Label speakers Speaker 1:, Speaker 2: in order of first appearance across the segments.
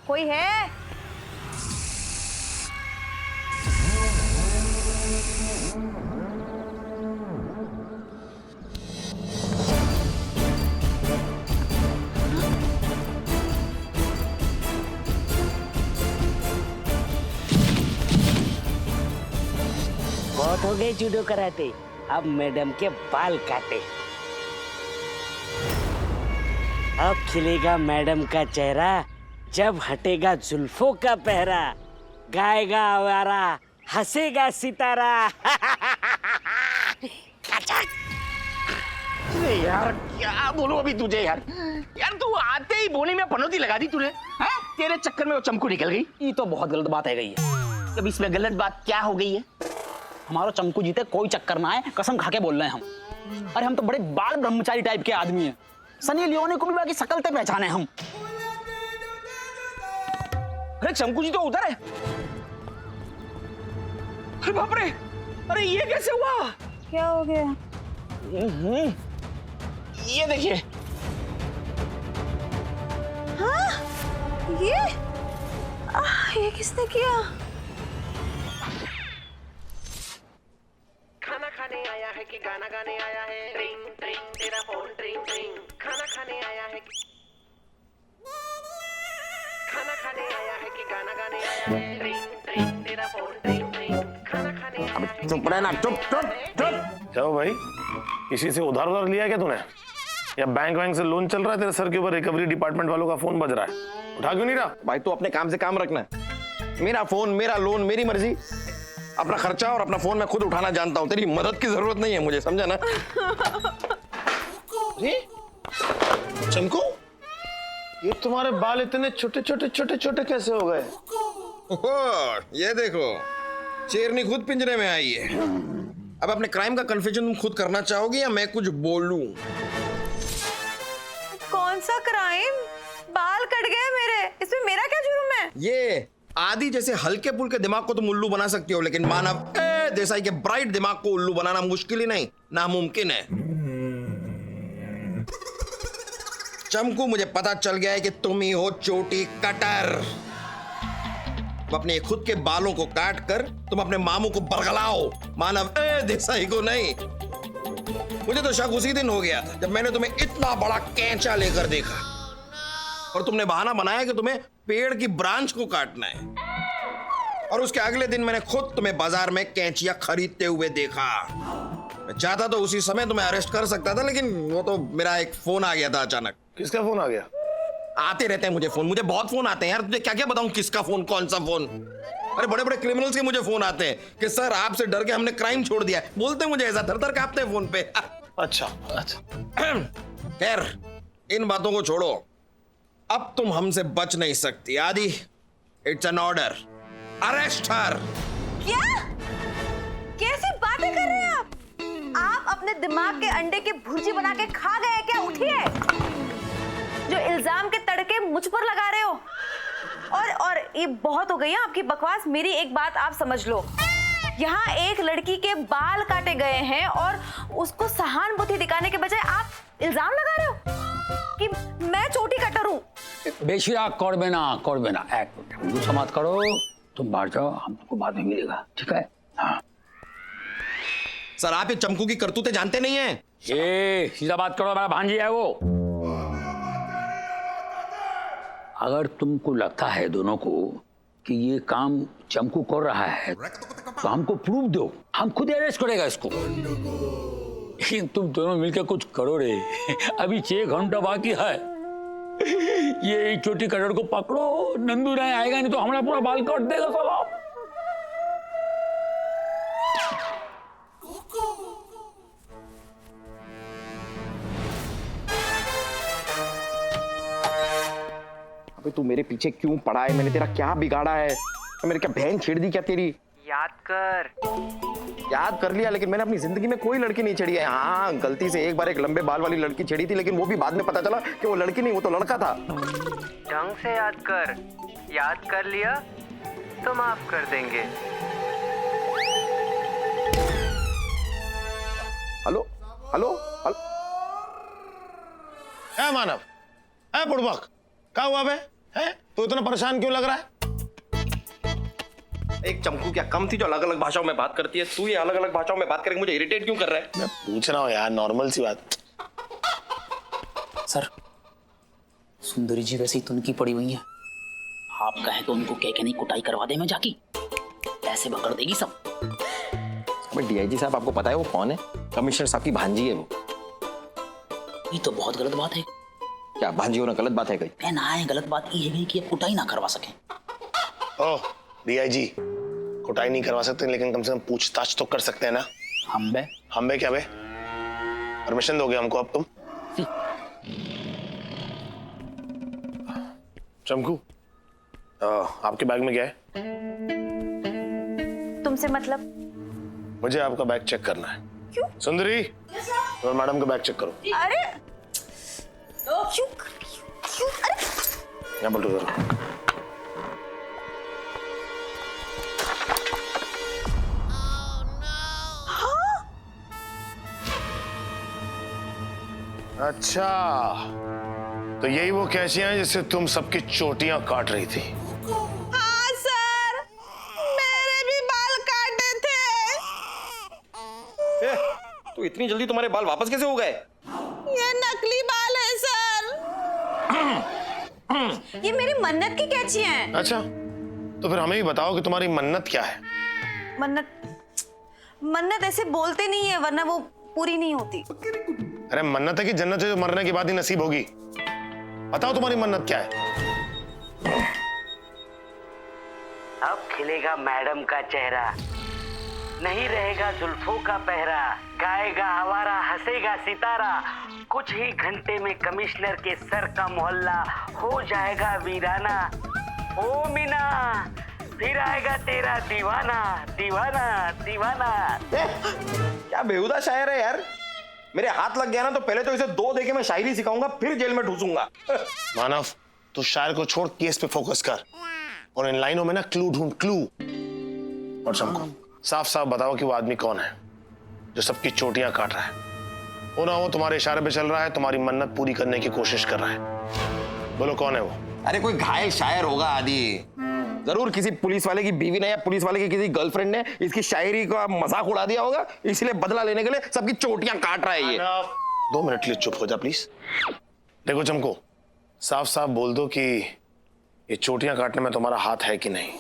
Speaker 1: कोई है?
Speaker 2: बहुत हो गए जूडो कराते, अब मैडम के बाल काटे। अब खिलेगा मैडम का चेहरा, जब हटेगा जुल्फों का पहरा। गाएगा आवारा, हंसेगा सितारा।
Speaker 3: यार क्या बोलूं अभी तुझे यार। यार तू आते ही बोली में पनौती लगा दी तूने। हैं? तेरे चक्कर में वो चमकू निकल गई। ये तो बहुत गलत बात है गई है। अब इसमें गलत बात क्या हो गई है?
Speaker 4: हमारा चमकू जीते कोई चक्कर ना है, कसम खा के बोल रहे हैं हम। अरे हम तो बड़े बाल ब्रह्मचारी टाइप के आदमी हैं। सनी लियोनी को भी बाकी शकल से पहचाने हम।
Speaker 3: अरे चमकू जी तो उधर है। अरे बाप रे, अरे ये कैसे हुआ?
Speaker 1: क्या हो गया?
Speaker 3: ये देखिए।
Speaker 1: हाँ? ये किसने किया?
Speaker 5: खाना खाने आया है कि गाना गाने आया है? ट्रिंग ट्रिंग तेरा फोन ट्रिंग ट्रिंग। खाना खाने आया है कि गाना गाने आया है? ट्रिंग ट्रिंग तेरा फोन ट्रिंग ट्रिंग। खाना खाने आया है।
Speaker 3: चुप रहना, चुप चुप चुप।
Speaker 6: क्या हो भाई, किसी से उधार लिया क्या तूने, या बैंक वैंक से लोन चल रहा है तेरे सर के ऊपर? रिकवरी डिपार्टमेंट वालों का फोन बज रहा है, उठा क्यों नहीं रहा?
Speaker 3: भाई तू अपने काम से काम रखना। मेरा फोन, मेरा लोन, मेरी मर्जी। अपना खर्चा और अपना फोन मैं खुद उठाना जानता हूँ। तेरी मदद की जरूरत नहीं है मुझे, समझा ना?
Speaker 6: चमकू, ये तुम्हारे बाल इतने छोटे छोटे छोटे छोटे कैसे हो गए?
Speaker 3: ओहो, ये देखो, शेरनी खुद पिंजरे में आई है। अब अपने क्राइम का कन्फेशन तुम खुद करना चाहोगी या मैं कुछ बोलूं?
Speaker 1: कौन सा क्राइम? बाल कट गए मेरे, इसमें मेरा क्या जुर्म है?
Speaker 3: ये आदि जैसे हल्के पुल्के दिमाग को तुम उल्लू बना सकती हो, लेकिन मानव देसाई के ब्राइट दिमाग को उल्लू बनाना मुश्किल ही नहीं, नामुमकिन है। चमकू, मुझे पता चल गया है कि तुम ही हो चोटी कटर। अपने खुद के बालों को काट कर तुम अपने मामू को बरगलाओ, मानव देसाई को नहीं। मुझे तो शक उसी दिन हो गया था जब मैंने तुम्हें इतना बड़ा कैंचा लेकर देखा और तुमने बहाना बनाया कि तुम्हें पेड़ की ब्रांच को काटना है। और उसके अगले दिन मैंने खुद तुम्हें बाजार में कैंचियां खरीदते हुए देखा। मैं चाहता तो उसी समय तुम्हें अरेस्ट कर सकता था, लेकिन वो तो मेरा एक फोन आ गया था अचानक।
Speaker 6: किसका फोन आ गया?
Speaker 3: आते रहते हैं मुझे फोन, मुझे बहुत फोन आते हैं यार। तुझे क्या क्या बताऊं किसका फोन, कौन सा फोन? अरे बड़े बड़े क्रिमिनल्स के मुझे फोन आते हैं कि सर आपसे डर के हमने क्राइम छोड़ दिया। बोलते मुझे ऐसा, थर थर कांपते हैं फोन पे।
Speaker 6: अच्छा अच्छा।
Speaker 3: खैर, इन बातों को छोड़ो। अब तुम हमसे बच नहीं सकती आदि। इट्स एन ऑर्डर, अरेस्ट हर।
Speaker 1: क्या? कैसी बातें कर रहे हैं आप? आप अपने दिमाग के अंडे की भुर्जी बना के खा गए क्या? उठिए, जो इल्जाम के तड़के मुझ पर लगा रहे हो। और ये बहुत हो गई है आपकी बकवास। मेरी एक बात आप समझ लो, यहाँ एक लड़की के बाल काटे गए हैं और उसको सहानुभूति दिखाने के बजाय आप इल्जाम लगा रहे हो कि मैं चोटी कटर हूँ।
Speaker 4: बेशिरा कोड़बेना एक मिनट गुस्सा मत करो, तुम बाहर जाओ, हम तुमको बाद में मिलेगा, ठीक है? हाँ।
Speaker 3: सर आप ये चमकू की करतूतें जानते नहीं हैं।
Speaker 4: ये सीधा बात करो, मेरा भांजी है वो। अगर तुमको लगता है दोनों को कि ये काम चमकू कर रहा है तो हमको प्रूफ दो, हम खुद अरेस्ट करेगा इसको। लेकिन तुम दोनों मिलकर कुछ करो रे, अभी 6 घंटा बाकी है। ये छोटी कटर को पकड़ो, नंदू नहीं आएगा, नहीं तो हमारा पूरा बाल काट देगा साला।
Speaker 3: अबे तू मेरे पीछे क्यों पड़ा है? मैंने तेरा क्या बिगाड़ा है? मैंने क्या बहन छेड़ दी क्या तेरी? याद कर लिया, लेकिन मैंने अपनी जिंदगी में कोई लड़की नहीं छेड़ी है। हाँ, गलती से एक बार एक लंबे बाल वाली लड़की छेड़ी थी, लेकिन वो भी बाद में पता चला कि वो लड़की नहीं, वो तो लड़का था।
Speaker 7: ढंग से याद कर लिया तो माफ कर देंगे।
Speaker 3: Hello hello hello.
Speaker 6: मानव, बुड़बक, क्या हुआ बे? है? तो इतना परेशान क्यों लग रहा है?
Speaker 3: एक चमकू क्या कम थी जो अलग अलग भाषाओं में बात करती है? तू ये अलग अलग भाषाओं में बात करके मुझे इरिटेट क्यों कर रहा है?
Speaker 6: मैं पूछ रहा हूँ यार, नॉर्मल सी बात।
Speaker 8: सर, सुंदरी जी वैसे ही तुनकी पड़ी हुई है। आप कहें तो उनको कह के नहीं कुटाई करवा दे मैं जाकी, ऐसे पकड़ देगी सब।
Speaker 3: डीआईजी साहब, आपको पता है वो कौन है? कमिश्नर साहब की भांजी है वो।
Speaker 8: ये तो बहुत गलत बात है।
Speaker 3: क्या भांजी होना गलत बात है कोई?
Speaker 8: ना है, गलत बात ये है कि अब कुटाई ना करवा सके।
Speaker 6: ओह डीआईजी, कुटाई नहीं करवा सकते लेकिन कम से कम पूछताछ तो कर सकते हैं ना।
Speaker 8: हम बे
Speaker 6: क्या बे? परमिशन दोगे हमको अब तुम? चमकू, आपके बैग में क्या है?
Speaker 1: तुमसे मतलब?
Speaker 6: मुझे आपका बैग चेक करना है।
Speaker 1: क्यों?
Speaker 6: सुंदरी, और मैडम का बैग चेक करो।
Speaker 1: अरे क्यों? अरे
Speaker 6: यहाँ बोल रहा हूँ। अच्छा, तो यही वो कैचियां हैं जिससे तुम सबकी चोटियां काट रही थी?
Speaker 1: हाँ सर, मेरे भी बाल काटे थे।
Speaker 3: तो इतनी जल्दी तुम्हारे बाल वापस कैसे हो गए?
Speaker 1: ये नकली बाल है सर। ये मेरी मन्नत की कैंची है।
Speaker 6: अच्छा, तो फिर हमें भी बताओ कि तुम्हारी मन्नत क्या है?
Speaker 1: मन्नत ऐसे बोलते नहीं है वरना वो पूरी नहीं होती।
Speaker 6: अरे मन्नत है कि जन्नत है जो मरने के बाद ही नसीब होगी? बताओ तुम्हारी मन्नत क्या है?
Speaker 2: अब खिलेगा मैडम का चेहरा, नहीं रहेगा जुल्फों का पहरा, गाएगा हवारा, हंसेगा सितारा, कुछ ही घंटे में कमिश्नर के सर का मोहल्ला हो जाएगा वीराना। ओ मीना, फिर आएगा तेरा दीवाना, दीवाना, दीवाना।
Speaker 3: क्या बेहुदा शायर है यार। मेरे हाथ लग गया ना तो पहले तो इसे 2 देके मैं शायरी सिखाऊंगा, फिर जेल में ठूसूंगा।
Speaker 6: मानव, तू शायर को छोड़ केस पे फोकस कर और इन लाइनों में ना क्लू ढूंढ, क्लू। और चमको, साफ साफ बताओ कि वो आदमी कौन है जो सबकी चोटियां काट रहा है? वो ना वो तुम्हारे इशारे पे चल रहा है, तुम्हारी मन्नत पूरी करने की कोशिश कर रहा है। बोलो कौन है वो?
Speaker 3: अरे कोई घायल शायर होगा आदि, जरूर किसी पुलिस वाले की बीवी ने या पुलिस वाले की किसी गर्लफ्रेंड ने इसकी शायरी का मजाक उड़ा दिया होगा, इसलिए बदला लेने के लिए सबकी चोटियां काट रहा है ये।
Speaker 6: 2 मिनट के लिए चुप हो जा प्लीज। देखो चमको, साफ साफ बोल दो कि ये चोटियां काटने में तुम्हारा हाथ है कि नहीं,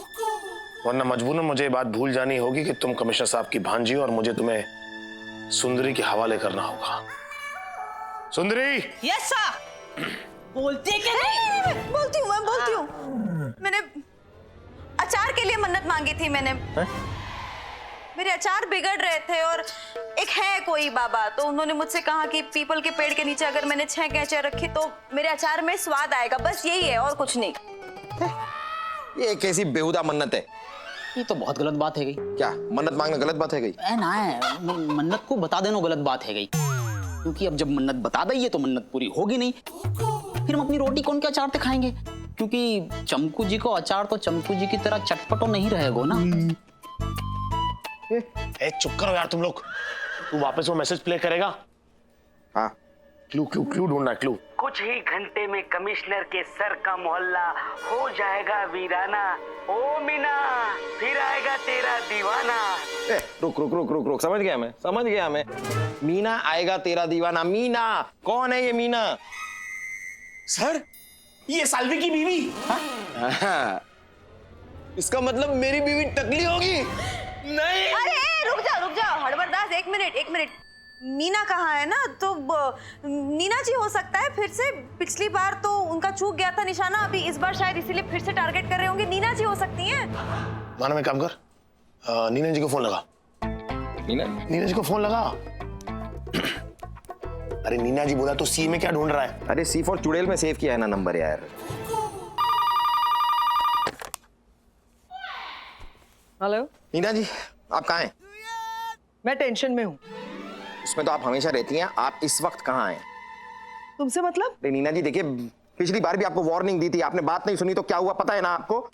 Speaker 6: वरना मजबूरन मुझे ये बात भूल जानी होगी कि तुम कमिश्नर साहब की भांजी हो और मुझे तुम्हें सुंदरी के हवाले करना होगा। सुंदरी!
Speaker 1: Yes sir. बोलती है कि नहीं? बोलती हूँ। मैंने अचार के लिए मन्नत मांगी थी मैंने। मेरे अचार बिगड़ रहे थे और एक है कोई बाबा, तो उन्होंने मुझसे कहा कि पीपल के पेड़ के नीचे अगर मैंने 6 कैंचियां रखी तो मेरे अचार में स्वाद आएगा, बस यही है और कुछ नहीं।
Speaker 3: ये कैसी बेहुदा मन्नत है?
Speaker 8: ये तो बहुत गलत बात है गई।
Speaker 3: क्या मन्नत मांगना गलत बात है गई?
Speaker 8: ना है, मन्नत को बता देना गलत बात है गई, क्योंकि अब जब मन्नत बता दी है तो मन्नत पूरी होगी नहीं। फिर हम अपनी रोटी कौन के अचार से खाएंगे? क्योंकि चमकू जी को अचार तो चमकू जी की तरह चटपटो नहीं रहेगा ना।
Speaker 6: ए, चुप करो यार तुम लोग। तू वापस वो मैसेज प्ले करेगा?
Speaker 3: हाँ,
Speaker 6: क्लू ढूंढना है, क्लू।
Speaker 2: कुछ ही घंटे में कमिश्नर के सर का मोहल्ला हो जाएगा वीराना। ओ मीना, फिर आएगा तेरा दीवाना।
Speaker 3: रुक, समझ गया मैं। मीना आएगा तेरा दीवाना। मीना कौन है ये मीना?
Speaker 6: सर, ये साल्वी की बीवी।
Speaker 3: हाँ। इसका मतलब मेरी बीवी टकली होगी? नहीं।
Speaker 1: अरे रुक जाओ हड़बड़दास, एक मिनट। मीना कहाँ है ना, तो नीना जी हो सकता है फिर से। पिछली बार तो उनका चूक गया था निशाना, अभी इस बार शायद इसीलिए फिर से टारगेट कर रहे होंगे। नीना जी हो सकती हैं।
Speaker 6: माना मैं काम कर, नीना जी को फोन लगा। नीना जी को फोन लगा। अरे नीना जी बोला तो सी में क्या ढूंढ रहा है?
Speaker 3: अरे सी फॉर चुड़ैल में सेव किया है ना नंबर यार।
Speaker 9: हेलो
Speaker 3: नीना जी, आप कहाँ हैं?
Speaker 9: मैं टेंशन में हूँ।
Speaker 3: इसमें तो आप हमेशा रहती हैं, आप इस वक्त कहाँ हैं?
Speaker 9: तुमसे मतलब?
Speaker 3: अरे नीना जी देखिए, पिछली बार भी आपको वार्निंग दी थी, आपने बात नहीं सुनी तो क्या हुआ पता है ना आपको?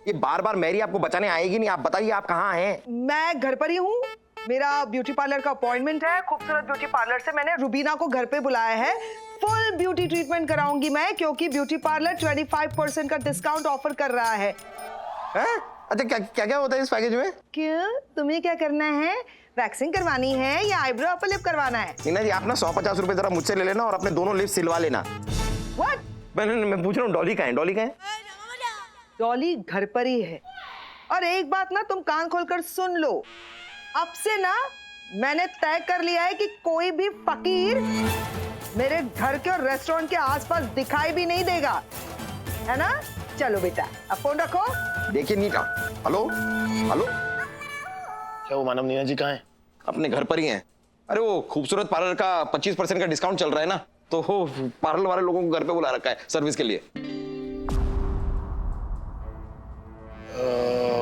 Speaker 3: ये बार मैरी आपको बचाने आएगी नहीं। आप बताइए आप कहाँ हैं?
Speaker 9: मैं घर पर ही हूँ। मेरा ब्यूटी पार्लर का अपॉइंटमेंट है। खूबसूरत ब्यूटी पार्लर से मैंने रुबीना को घर पे बुलाया है। फुल ब्यूटी ट्रीटमेंट कराऊंगी मैं, क्योंकि ब्यूटी पार्लर 25% का डिस्काउंट ऑफर कर रहा है।
Speaker 6: अच्छा क्या क्या क्या होता है इस पैकेज में?
Speaker 9: क्यों, तुम्हें क्या करना है? वैक्सिंग करवानी है या आईब्रो अपर लिप करवाना है?
Speaker 6: नीना जी, आप ना 150 रुपए जरा मुझसे ले लेना और अपने दोनों लिप सिलवा लेना।
Speaker 9: व्हाट?
Speaker 6: मैं पूछ रहा हूँ डॉली कहाँ है? डॉली कहाँ है?
Speaker 9: डॉली घर पर ही है। और एक बात ना तुम कान खोलकर सुन लो, अब से ना मैंने तय कर लिया है कि कोई भी फकीर मेरे घर के और रेस्टोरेंट के आसपास दिखाई भी नहीं देगा, है ना? चलो बेटा, अब फोन रखो।
Speaker 6: देखिए नीना, हेलो हेलो, क्या वो मानव नीना जी कहाँ है? अपने घर पर ही हैं। अरे वो खूबसूरत पार्लर का 25% का डिस्काउंट चल रहा है ना, तो वो पार्लर वाले लोगों को घर पे बुला रखा है सर्विस के लिए।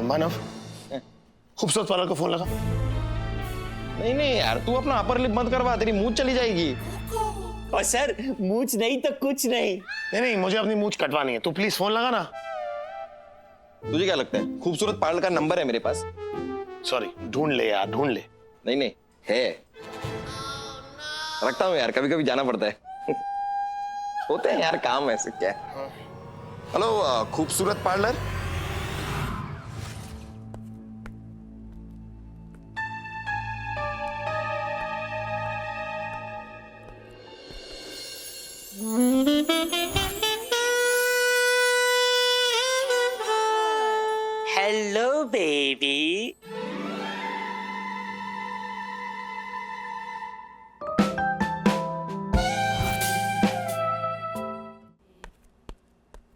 Speaker 6: मानव, खूबसूरत पार्लर को फोन लगा। नहीं नहीं यार, तू अपना अपर लिप मत करवा, तेरी मूंछ चली जाएगी।
Speaker 2: और सर मूछ नहीं तो कुछ नहीं।
Speaker 6: नहीं, मुझे अपनी मूंछ कटवानी है, तू प्लीज फोन लगा ना। तुझे क्या लगता है खूबसूरत पार्लर का नंबर है मेरे पास? सॉरी, ढूंढ ले यार, ढूंढ ले। नहीं नहीं है, रखता हूँ यार, कभी कभी जाना पड़ता है। होते हैं यार काम ऐसे, क्या। हेलो खूबसूरत parlour.
Speaker 2: Hello baby.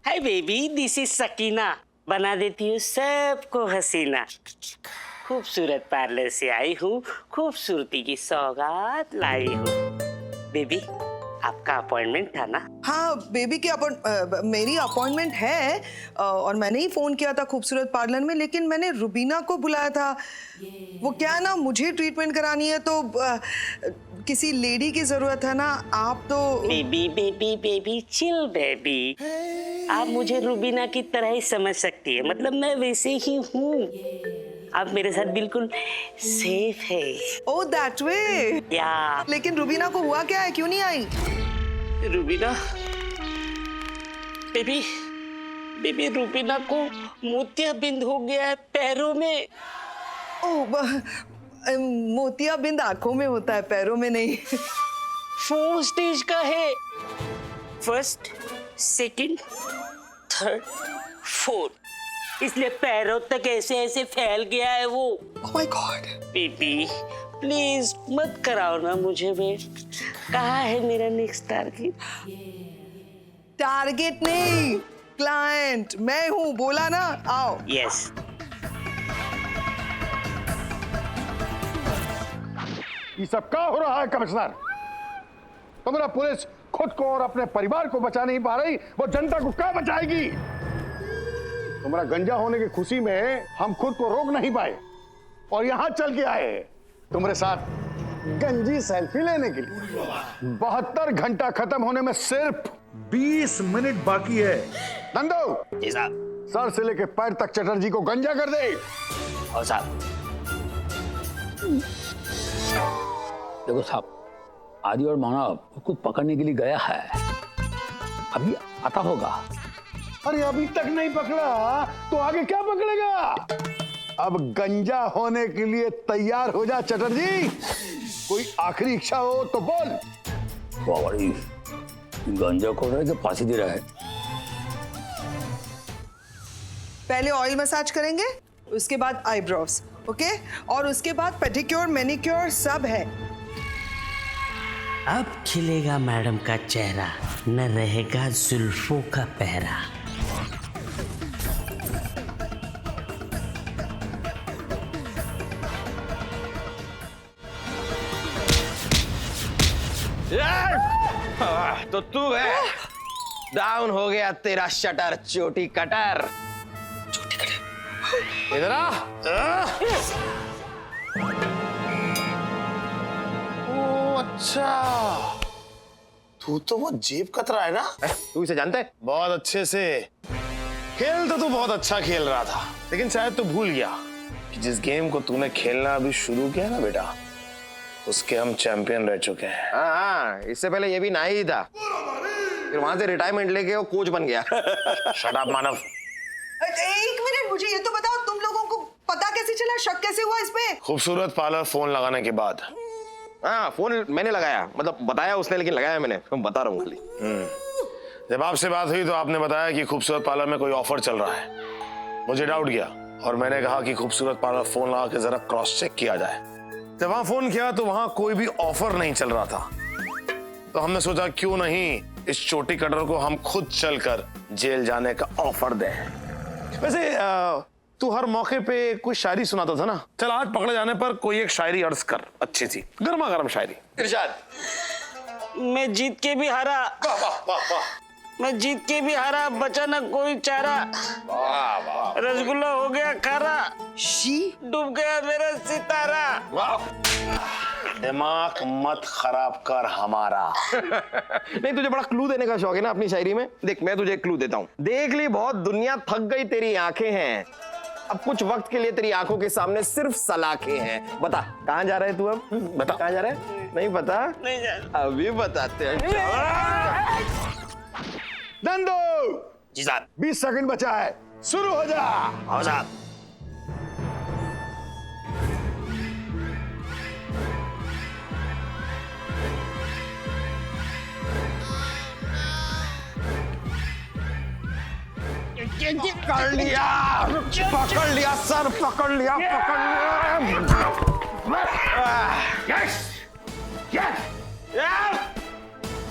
Speaker 2: Hi baby, this is Sakina. बना देती हूँ सबको हसीना। खूबसूरत पार्लर से आई हूँ, खूबसूरती की सौगात लाई हूँ। बेबी, आपका अपॉइंटमेंट था ना?
Speaker 9: हाँ बेबी की मेरी अपॉइंटमेंट है, और मैंने ही फोन किया था खूबसूरत पार्लर में, लेकिन मैंने रुबीना को बुलाया था। वो क्या है ना, मुझे ट्रीटमेंट करानी है तो किसी लेडी की जरूरत है ना। आप तो
Speaker 2: baby baby baby chill baby, आप मुझे रुबीना की तरह ही समझ सकती है, मतलब मैं वैसे ही हूँ। आप मेरे साथ बिल्कुल सेफ है।
Speaker 9: Oh that way.
Speaker 2: या
Speaker 9: लेकिन रुबीना को हुआ क्या है, क्यों नहीं आई?
Speaker 2: रुबीना बेबी, बेबी रुबीना को मोतियाबिंद हो गया है पैरों में।
Speaker 9: ओह, मोतियाबिंद आंखों में होता है, पैरों में नहीं।
Speaker 2: 4 स्टेज का है, 1st, 2nd, 3rd, 4th, इसलिए पैरों तक ऐसे ऐसे फैल गया है वो।
Speaker 9: Oh my God.
Speaker 2: Baby please मत कराओ ना मुझे वेट। कहाँ है मेरा नेक्स्ट टारगेट?
Speaker 9: टारगेट नहीं, क्लाइंट मैं हूँ, बोला ना, आओ।
Speaker 2: यस।
Speaker 10: ये सब क्या हो रहा है कमिश्नर? तुम्हारा पुलिस खुद को और अपने परिवार को बचा नहीं पा रही, वो जनता को क्या बचाएगी? तुम्हारा गंजा होने की खुशी में हम खुद को रोक नहीं पाए और यहां चल के आए तुम्हारे साथ गंजी सेल्फी लेने के लिए। 72 घंटा खत्म होने में सिर्फ 20 मिनट बाकी है। नंदू
Speaker 2: जी साहब।
Speaker 10: सर से लेके पैर तक चटर्जी को गंजा कर दे।
Speaker 2: और साहब।
Speaker 4: देखो साहब, आदि और मानव को पकड़ने के लिए गया है, अभी आता होगा।
Speaker 10: अरे अभी तक नहीं पकड़ा तो आगे क्या पकड़ेगा? अब गंजा होने के लिए तैयार हो जा चटर्जी। कोई आखिरी इच्छा हो तो बोल।
Speaker 4: बड़ी गंजा को रहा है कि फांसी दे रहा है?
Speaker 9: पहले ऑयल मसाज करेंगे, उसके बाद आईब्रोज, ओके, और उसके बाद पेडिक्योर मैनिक्योर सब है।
Speaker 2: अब खिलेगा मैडम का चेहरा, न रहेगा जुल्फों का पहरा।
Speaker 6: तो तू है, डाउन हो गया तेरा शटर चोटी कटर। चोटी कटर इधर आ। ओ अच्छा, तू तो वो जेब कतरा है ना? तू इसे जानता है? बहुत अच्छे से। खेल तो तू बहुत अच्छा खेल रहा था, लेकिन शायद तू भूल गया कि जिस गेम को तूने खेलना अभी शुरू किया ना बेटा, उसके हम चैंपियन रह चुके हैं।
Speaker 11: हाँ हाँ, इससे पहले ये भी ना ही था, फिर वहां से रिटायरमेंट लेके वो कोच बन गया।
Speaker 6: शट अप मानव।
Speaker 9: एक मिनट, मुझे ये तो बताओ, तुम लोगों को पता कैसे चला, शक कैसे हुआ इस पे?
Speaker 6: खूबसूरत पार्लर फोन लगाने के बाद।
Speaker 11: हाँ, फोन मैंने लगाया, मतलब बताया उसने, लेकिन लगाया मैंने, मैं बता रहा हूँ खाली।
Speaker 6: जब आपसे बात हुई तो आपने बताया कि खूबसूरत पार्लर में कोई ऑफर चल रहा है। मुझे डाउट गया और मैंने कहा कि खूबसूरत पार्लर फोन लगा के जरा क्रॉस चेक किया जाए। जब वहां फोन किया तो वहां कोई भी ऑफर नहीं चल रहा था, तो हमने सोचा क्यों नहीं इस चोटी कटर को हम खुद चलकर जेल जाने का ऑफर दें। वैसे तू हर मौके पे कोई शायरी सुनाता था ना, चल आज पकड़े जाने पर कोई एक शायरी अर्ज कर, अच्छी सी गर्मा गर्म शायरी।
Speaker 11: इरशाद।
Speaker 12: मैं जीत के भी हारा,
Speaker 11: वाह वाह वाह वाह,
Speaker 12: मैं जीत के भी हारा, बचा न कोई चारा,
Speaker 11: वाह वाह,
Speaker 12: रसगुल्ला हो गया खारा,
Speaker 9: शी,
Speaker 12: डूब गया मेरा सितारा।
Speaker 6: दिमाग मत खराब कर हमारा।
Speaker 11: नहीं तुझे बड़ा क्लू देने का शौक है ना अपनी शायरी में। देख मैं तुझे क्लू देता हूँ। देख ली बहुत दुनिया, थक गई तेरी आंखें हैं, अब कुछ वक्त के लिए तेरी आंखों के सामने सिर्फ सलाखें हैं। बता कहाँ जा रहे तू अब? बता कहाँ जा रहे? नहीं पता?
Speaker 12: नहीं जान।
Speaker 11: अभी बताते हैं।
Speaker 10: नंदू
Speaker 12: जी साहब।
Speaker 10: 20 सेकंड बचा है, शुरू हो जा।
Speaker 12: हाँ साहब।
Speaker 11: पकड़ लिया, पकड़ लिया सर, पकड़ लिया, पकड़ लिया।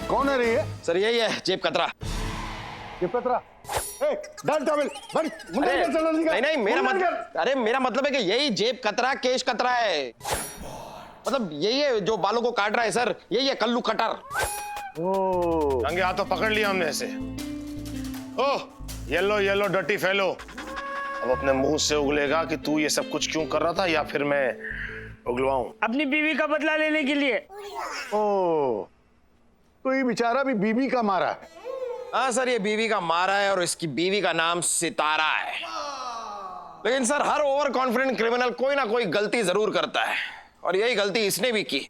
Speaker 10: कौन है रे ये?
Speaker 11: सर यही है जेब कतरा।
Speaker 10: ये पतरा, डाल टॉवेल, बड़ी मुंडन कर चला निकल।
Speaker 11: नहीं नहीं, मेरा
Speaker 10: मुंडन
Speaker 11: मतलब,
Speaker 10: कर।
Speaker 11: अरे मेरा मतलब है कि यही जेब कतरा, केश कतरा है, मतलब यही है जो बालों को काट रहा है सर, यही है कल्लू कटर।
Speaker 6: रंगे हाथों पकड़ लिया हमने ऐसे। ओह येलो येलो डर्टी फेलो, अब अपने मुंह से उगलेगा कि तू ये सब कुछ क्यों कर रहा था, या फिर मैं उगलवाऊं?
Speaker 12: अपनी बीवी का बदला लेने के लिए।
Speaker 10: ओ, तो ये बेचारा भी बीवी का मारा है।
Speaker 11: हाँ सर, ये बीवी का मारा है और इसकी बीवी का नाम सितारा है। लेकिन सर हर ओवर कॉन्फिडेंट क्रिमिनल कोई ना कोई गलती जरूर करता है, और यही गलती इसने भी की।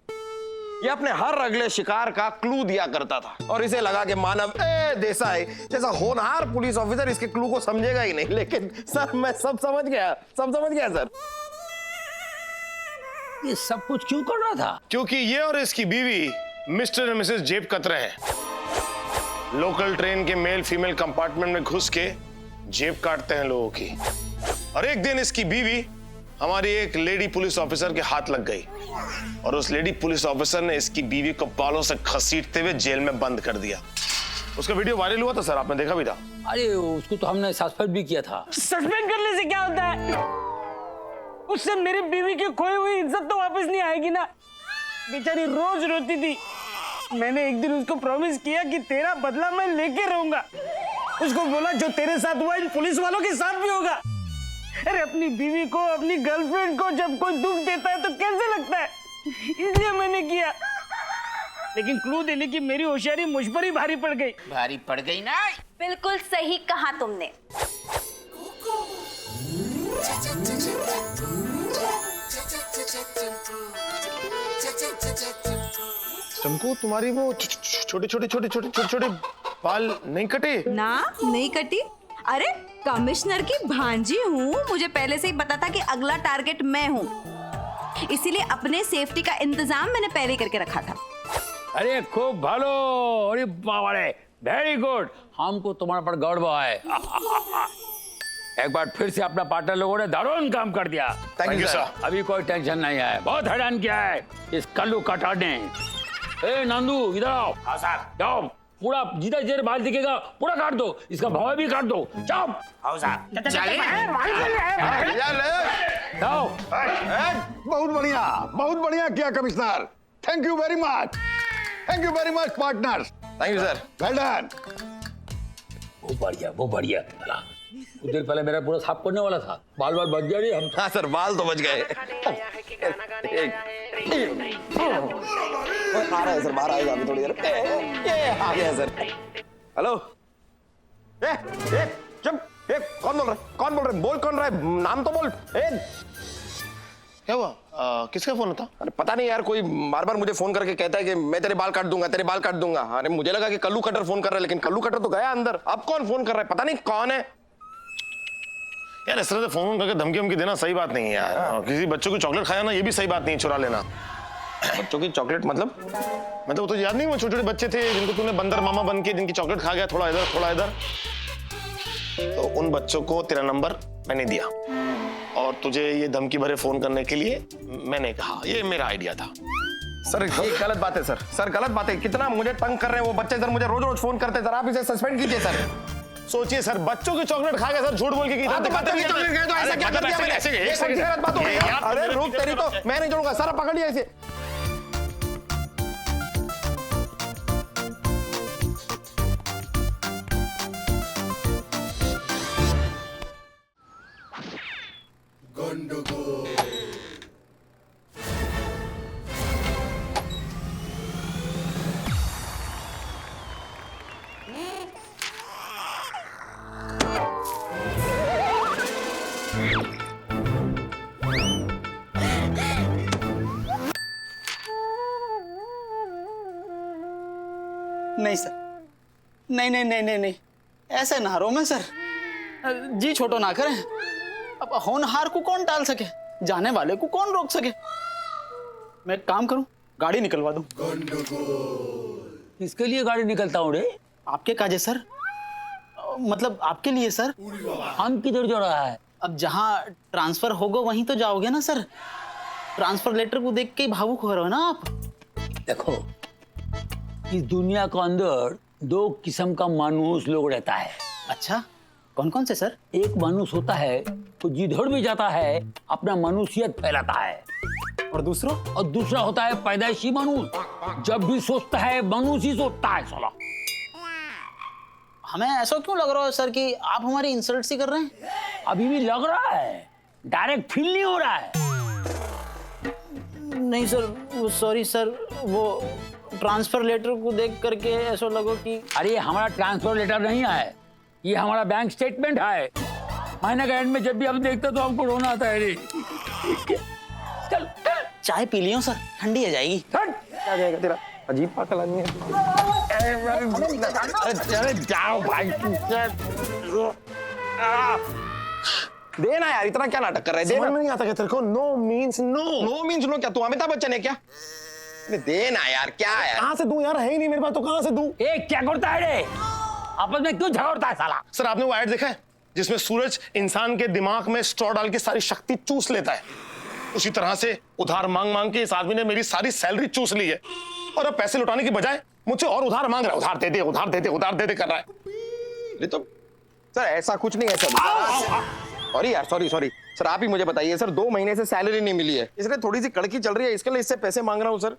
Speaker 11: ये अपने हर अगले शिकार का क्लू दिया करता था, और इसे लगा कि मानव देसाई जैसा होनहार पुलिस ऑफिसर इसके क्लू को समझेगा ही नहीं। लेकिन सर मैं सब समझ गया, सब समझ गया सर।
Speaker 4: ये सब कुछ क्यों कर रहा था?
Speaker 6: क्योंकि ये और इसकी बीवी मिस्टर और मिसेस जेब कतरे हैं। लोकल ट्रेन के मेल फीमेल कंपार्टमेंट में घुस के जेब काटते हैं लोगों की। और एक दिन इसकी बीवी हमारी एक लेडी पुलिस ऑफिसर के हाथ लग गई, और उस लेडी पुलिस ऑफिसर ने इसकी बीवी को बालों से घसीटते हुए जेल में बंद कर दिया। उसका वीडियो वायरल हुआ था सर, आपने देखा भी था।
Speaker 4: अरे उसको तो हमने सस्पेंड भी किया था।
Speaker 12: सस्पेंड करने से क्या होता है? उससे मेरी बीवी की खोई हुई इज्जत तो वापस नहीं आएगी ना। बेचारी रोज रोती थी। मैंने एक दिन उसको प्रॉमिस किया कि तेरा बदला मैं लेके रहूंगा। उसको बोला जो तेरे साथ हुआ इन पुलिस वालों के साथ भी होगा। अरे अपनी बीवी को, अपनी गर्लफ्रेंड को जब कोई दुख देता है तो कैसे लगता है, इसलिए मैंने किया। लेकिन क्लू देने की मेरी होशियारी मुझ पर ही भारी पड़ गई।
Speaker 8: भारी पड़ गई ना।
Speaker 1: बिल्कुल सही कहा तुमने।
Speaker 6: चमको तुम्हारी वो छोटे बाल नहीं कटे?
Speaker 1: ना नहीं कटी। अरे कमिश्नर की भांजी हूँ, मुझे पहले से ही पता था कि अगला टारगेट मैं हूँ, इसीलिए अपने सेफ्टी का इंतजाम मैंने पहले ही करके रखा था।
Speaker 4: अरे खूब भालो, अरे बावड़े, वेरी गुड, हमको तुम्हारे पर गर्व है। एक बार फिर से अपना पार्टनर लोगों ने दारुण काम कर दिया।
Speaker 11: Thank you sir.
Speaker 4: अभी कोई टेंशन नहीं है, बहुत हैरान किया है इस कल्लू कटार ने। ए नंदू इधर आओ।
Speaker 12: हाँ साहब।
Speaker 4: जाओ, पूरा जिधर जिधर बाल दिखेगा पूरा काट दो, इसका भौं भी काट दो। जाओ
Speaker 12: हाँ साहब।
Speaker 4: जाओ।
Speaker 10: बहुत बढ़िया किया commissioner, thank you very much, thank you very much partners.
Speaker 11: Thank you sir.
Speaker 10: Well done.
Speaker 4: वो बढ़िया। कुछ देर पहले मेरा पूरा साफ करने वाला था, बाल बच गया नहीं हम।
Speaker 11: हाँ सर, बाल तो बच गए। आ रहा है सर, बाहर आएगा अभी थोड़ी देर। ये आ गया सर। हेलो, चुप, कौन बोल रहा है? बोल कौन रहा है, नाम तो बोल।
Speaker 6: क्या हुआ? किसका फोन था?
Speaker 11: अरे पता नहीं यार, कोई बार बार मुझे फोन करके कहता है कि मैं तेरे बाल काट दूंगा, तेरे बाल काट दूंगा। अरे मुझे लगा कि कल्लू कटर फोन कर रहा है, लेकिन कल्लू कटर तो गया अंदर। अब कौन फोन कर रहा है, पता नहीं कौन है
Speaker 6: यार। इस तरह से फोन करके धमकी हमकी देना सही बात नहीं है यार। किसी बच्चों की चॉकलेट खाया ना, ये भी सही बात नहीं है, चुरा लेना।
Speaker 11: बच्चों की चॉकलेट मतलब?
Speaker 6: मतलब वो तो याद नहीं, वो छोटे छोटे बच्चे थे जिनको तूने बंदर मामा बन के जिनकी चॉकलेट खा गया, थोड़ा इधर थोड़ा इधर। तो उन बच्चों को तेरा नंबर मैंने दिया और तुझे ये धमकी भरे फोन करने के लिए मैंने कहा। ये मेरा आइडिया था।
Speaker 11: सर ये गलत बात है सर, सर गलत बात है। कितना मुझे तंग कर रहे हैं वो बच्चे सर, मुझे रोज रोज फोन करते हैं सर। आप इसे सस्पेंड कीजिए सर।
Speaker 6: सोचिए सर, बच्चों की चॉकलेट खा गया सर, झूठ बोल के की।
Speaker 11: हाँ, तो बच्चों की चॉकलेट खाए तो ऐसा क्या कर दिया मैंने? ये कौन सी गलत बात हो गई यार? अरे रुक तेरी तो मैं नहीं छोड़ूंगा सर, पकड़िए इसे।
Speaker 8: नहीं सर, नहीं नहीं नहीं नहीं नहीं, ऐसे ना रो मैं सर। जी छोटो ना करें। अब होनहार को कौन टाल सके, जाने वाले को कौन रोक सके। मैं एक काम करूं, गाड़ी निकलवा दूं।
Speaker 4: किसके लिए गाड़ी निकलता हूँ रे?
Speaker 8: आपके काजे सर, मतलब आपके लिए सर।
Speaker 4: हम किधर जा रहा है?
Speaker 8: अब जहां ट्रांसफर होगा वहीं तो जाओगे ना सर। ट्रांसफर लेटर को देख के ही भावुक हो रहे हो ना आप।
Speaker 4: देखो, इस दुनिया के अंदर दो किस्म का मानुस लोग रहता है।
Speaker 8: अच्छा, कौन कौन से सर?
Speaker 4: एक मानुस होता है तो जिधर भी जाता है अपना मनुष्यत फैलाता है,
Speaker 8: और दूसरा?
Speaker 4: और दूसरा होता है पैदाइशी मानुस, जब भी सोचता है मानुस ही सोचता है साला।
Speaker 8: हमें ऐसा क्यों लग रहा है सर कि आप हमारी इंसल्ट सी कर रहे हैं?
Speaker 4: अभी भी लग रहा है, डायरेक्ट फील नहीं हो रहा है।
Speaker 8: नहीं सर, सॉरी सर, वो ट्रांसफर लेटर को देख करके ऐसा लगा कि
Speaker 4: अरे हमारा ट्रांसफर लेटर नहीं है, ये हमारा बैंक स्टेटमेंट है। महीने के एंड में जब भी हम देखते तो हमको रोना आता है रे। चल चल,
Speaker 8: चाय पी लियो सर, ठंडी हो जाएगी।
Speaker 11: क्या जाएगा तेरा अजीब पागल आदमी है। अरे जाओ भाई, देना यार, इतना क्या नाटक कर रहा है?
Speaker 6: समझ
Speaker 11: देना
Speaker 6: में नहीं आता क्या तेरे को? No means no.
Speaker 11: No means no क्या? तू अमिताभ बच्चन है क्या? देना यार, क्या है?
Speaker 6: कहाँ से दूं यार, है ही नहीं मेरे पास, तो कहाँ से दूं?
Speaker 4: क्या करता है रे? आपस में क्यों झगड़ता है साला?
Speaker 6: सर आपने वो ऐड देखा है जिसमें सूरज इंसान के दिमाग में स्ट्रॉ डाल के सारी शक्ति चूस लेता है? उसी तरह से उधार मांग मांग के इस आदमी ने मेरी सारी सैलरी चूस ली है और अब पैसे लौटाने की बजाय मुझसे और उधार मांग रहा है। उधार दे दे, उधार दे दे, उधार दे दे कर रहा है।
Speaker 11: ये तो सर ऐसा कुछ नहीं है सर। सॉरी यार, सॉरी सॉरी सर, आप ही मुझे बताइए सर, 2 महीने से सैलरी नहीं मिली है, इसलिए थोड़ी सी कड़की चल रही है, इसके लिए इससे पैसे मांग रहा हूँ सर।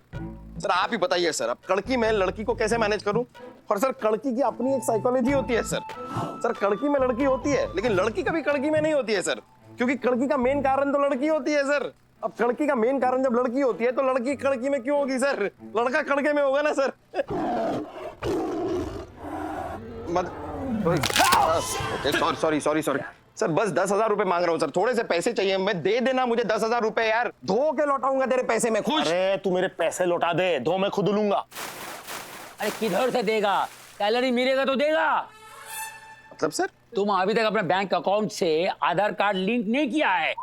Speaker 11: सर आप ही बताइए सर, अब कड़की में लड़की को कैसे मैनेज करूं? और सर कड़की की अपनी एक साइकोलॉजी होती है सर। सर कड़की में लड़की होती है, लेकिन लड़की कभी कड़की में नहीं होती है सर, क्योंकि कड़की का मेन कारण तो लड़की होती है सर। अब कड़की का मेन कारण जब लड़की होती है तो लड़की कड़की में क्यों होगी सर? लड़का कड़के में होगा ना sir. Sorry sorry sorry sir, बस 10,000 रुपए मांग रहा हूँ सर, थोड़े से पैसे चाहिए, मैं दे देना मुझे 10,000 रुपए यार, धो के लौटाऊंगा तेरे पैसे में। खुश?
Speaker 6: अरे तू मेरे पैसे लौटा दे, धो मैं खुद लूंगा।
Speaker 4: अरे किधर से देगा? सैलरी मिलेगा तो देगा।
Speaker 11: मतलब सर
Speaker 4: तुम अभी तक अपने बैंक अकाउंट से आधार कार्ड लिंक नहीं किया है।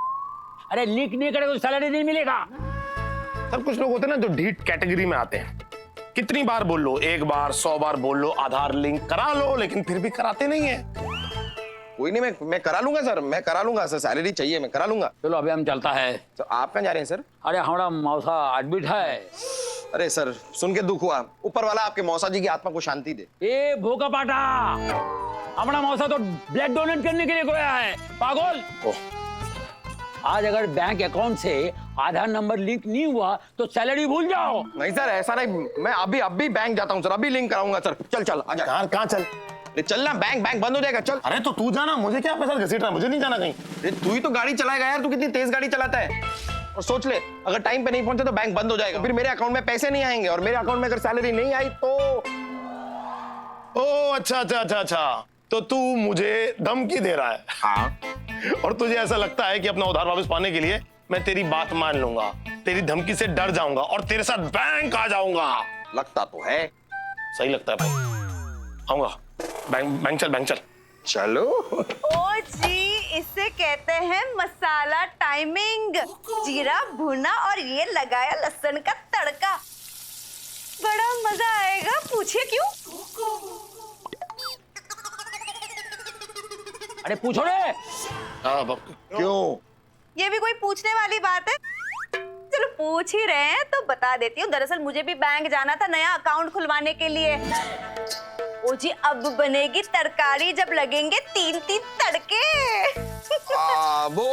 Speaker 4: अरे लिंक नहीं करेगा तो सैलरी नहीं मिलेगा।
Speaker 6: सर कुछ लोग होते हैं ना जो ढीठ कैटेगरी में आते हैं, कितनी बार बोल लो, 1 बार 100 बार बोल लो आधार लिंक करा लो, लेकिन फिर भी कराते नहीं है।
Speaker 11: कोई नहीं, मैं करा लूंगा सर, मैं करा लूंगा सर, सैलरी चाहिए, मैं करा लूंगा।
Speaker 4: चलो अभी हम चलता है।
Speaker 11: तो आप कहाँ जा रहे हैं सर?
Speaker 4: अरे हमारा मौसा एडमिट है।
Speaker 11: अरे सर सुन के दुख हुआ, ऊपर वाला आपके मौसा जी की आत्मा को शांति दे।
Speaker 4: ए भूखा पाटा, हमारा मौसा तो ब्लड डोनेट करने के लिए गया है, पागल। आज अगर बैंक अकाउंट से आधार नंबर लिंक नहीं हुआ तो सैलरी भूल जाओ।
Speaker 11: नहीं सर ऐसा नहीं, मैं अभी बैंक जाता हूँ सर, अभी लिंक कराऊंगा सर। चल चल आजा।
Speaker 6: कहाँ चल?
Speaker 11: चलना, बैंक बंद हो जाएगा, चल।
Speaker 6: अरे तो तू जाना, मुझे क्या पैसा घसीट रहा है, मुझे नहीं जाना कहीं।
Speaker 11: तू ही तो गाड़ी चलाएगा यार, तू कितनी तेज गाड़ी चलाता है। और सोच ले, अगर टाइम पे नहीं पहुंचे तो बैंक बंद हो जाएगा, फिर मेरे अकाउंट में पैसे नहीं आएंगे, और मेरे अकाउंट में अगर सैलरी नहीं आई तो।
Speaker 6: ओ अच्छा अच्छा अच्छा अच्छा, तो तू मुझे धमकी दे रहा है?
Speaker 11: हाँ।
Speaker 6: और तुझे ऐसा लगता है कि अपना उधार वापस पाने के लिए मैं तेरी बात मान लूंगा, तेरी धमकी से डर जाऊंगा और तेरे साथ बैंक आ जाऊंगा।
Speaker 11: लगता तो है।
Speaker 6: सही लगता है भाई, आऊंगा। बैंक चल।
Speaker 11: चलो।
Speaker 1: ओ जी, इसे कहते हैं मसाला टाइमिंग। जीरा भुना और ये लगाया लहसुन का तड़का, बड़ा मजा आएगा। पूछिए क्यों?
Speaker 4: अरे पूछो रे।
Speaker 6: हाँ
Speaker 11: क्यों?
Speaker 1: ये भी कोई पूछने वाली बात है? चलो पूछ ही रहे हैं तो बता देती हूँ। दरअसल मुझे भी बैंक जाना था नया अकाउंट खुलवाने के लिए। ओ जी, अब बनेगी तरकारी जब लगेंगे 3-3 तड़के।
Speaker 11: वो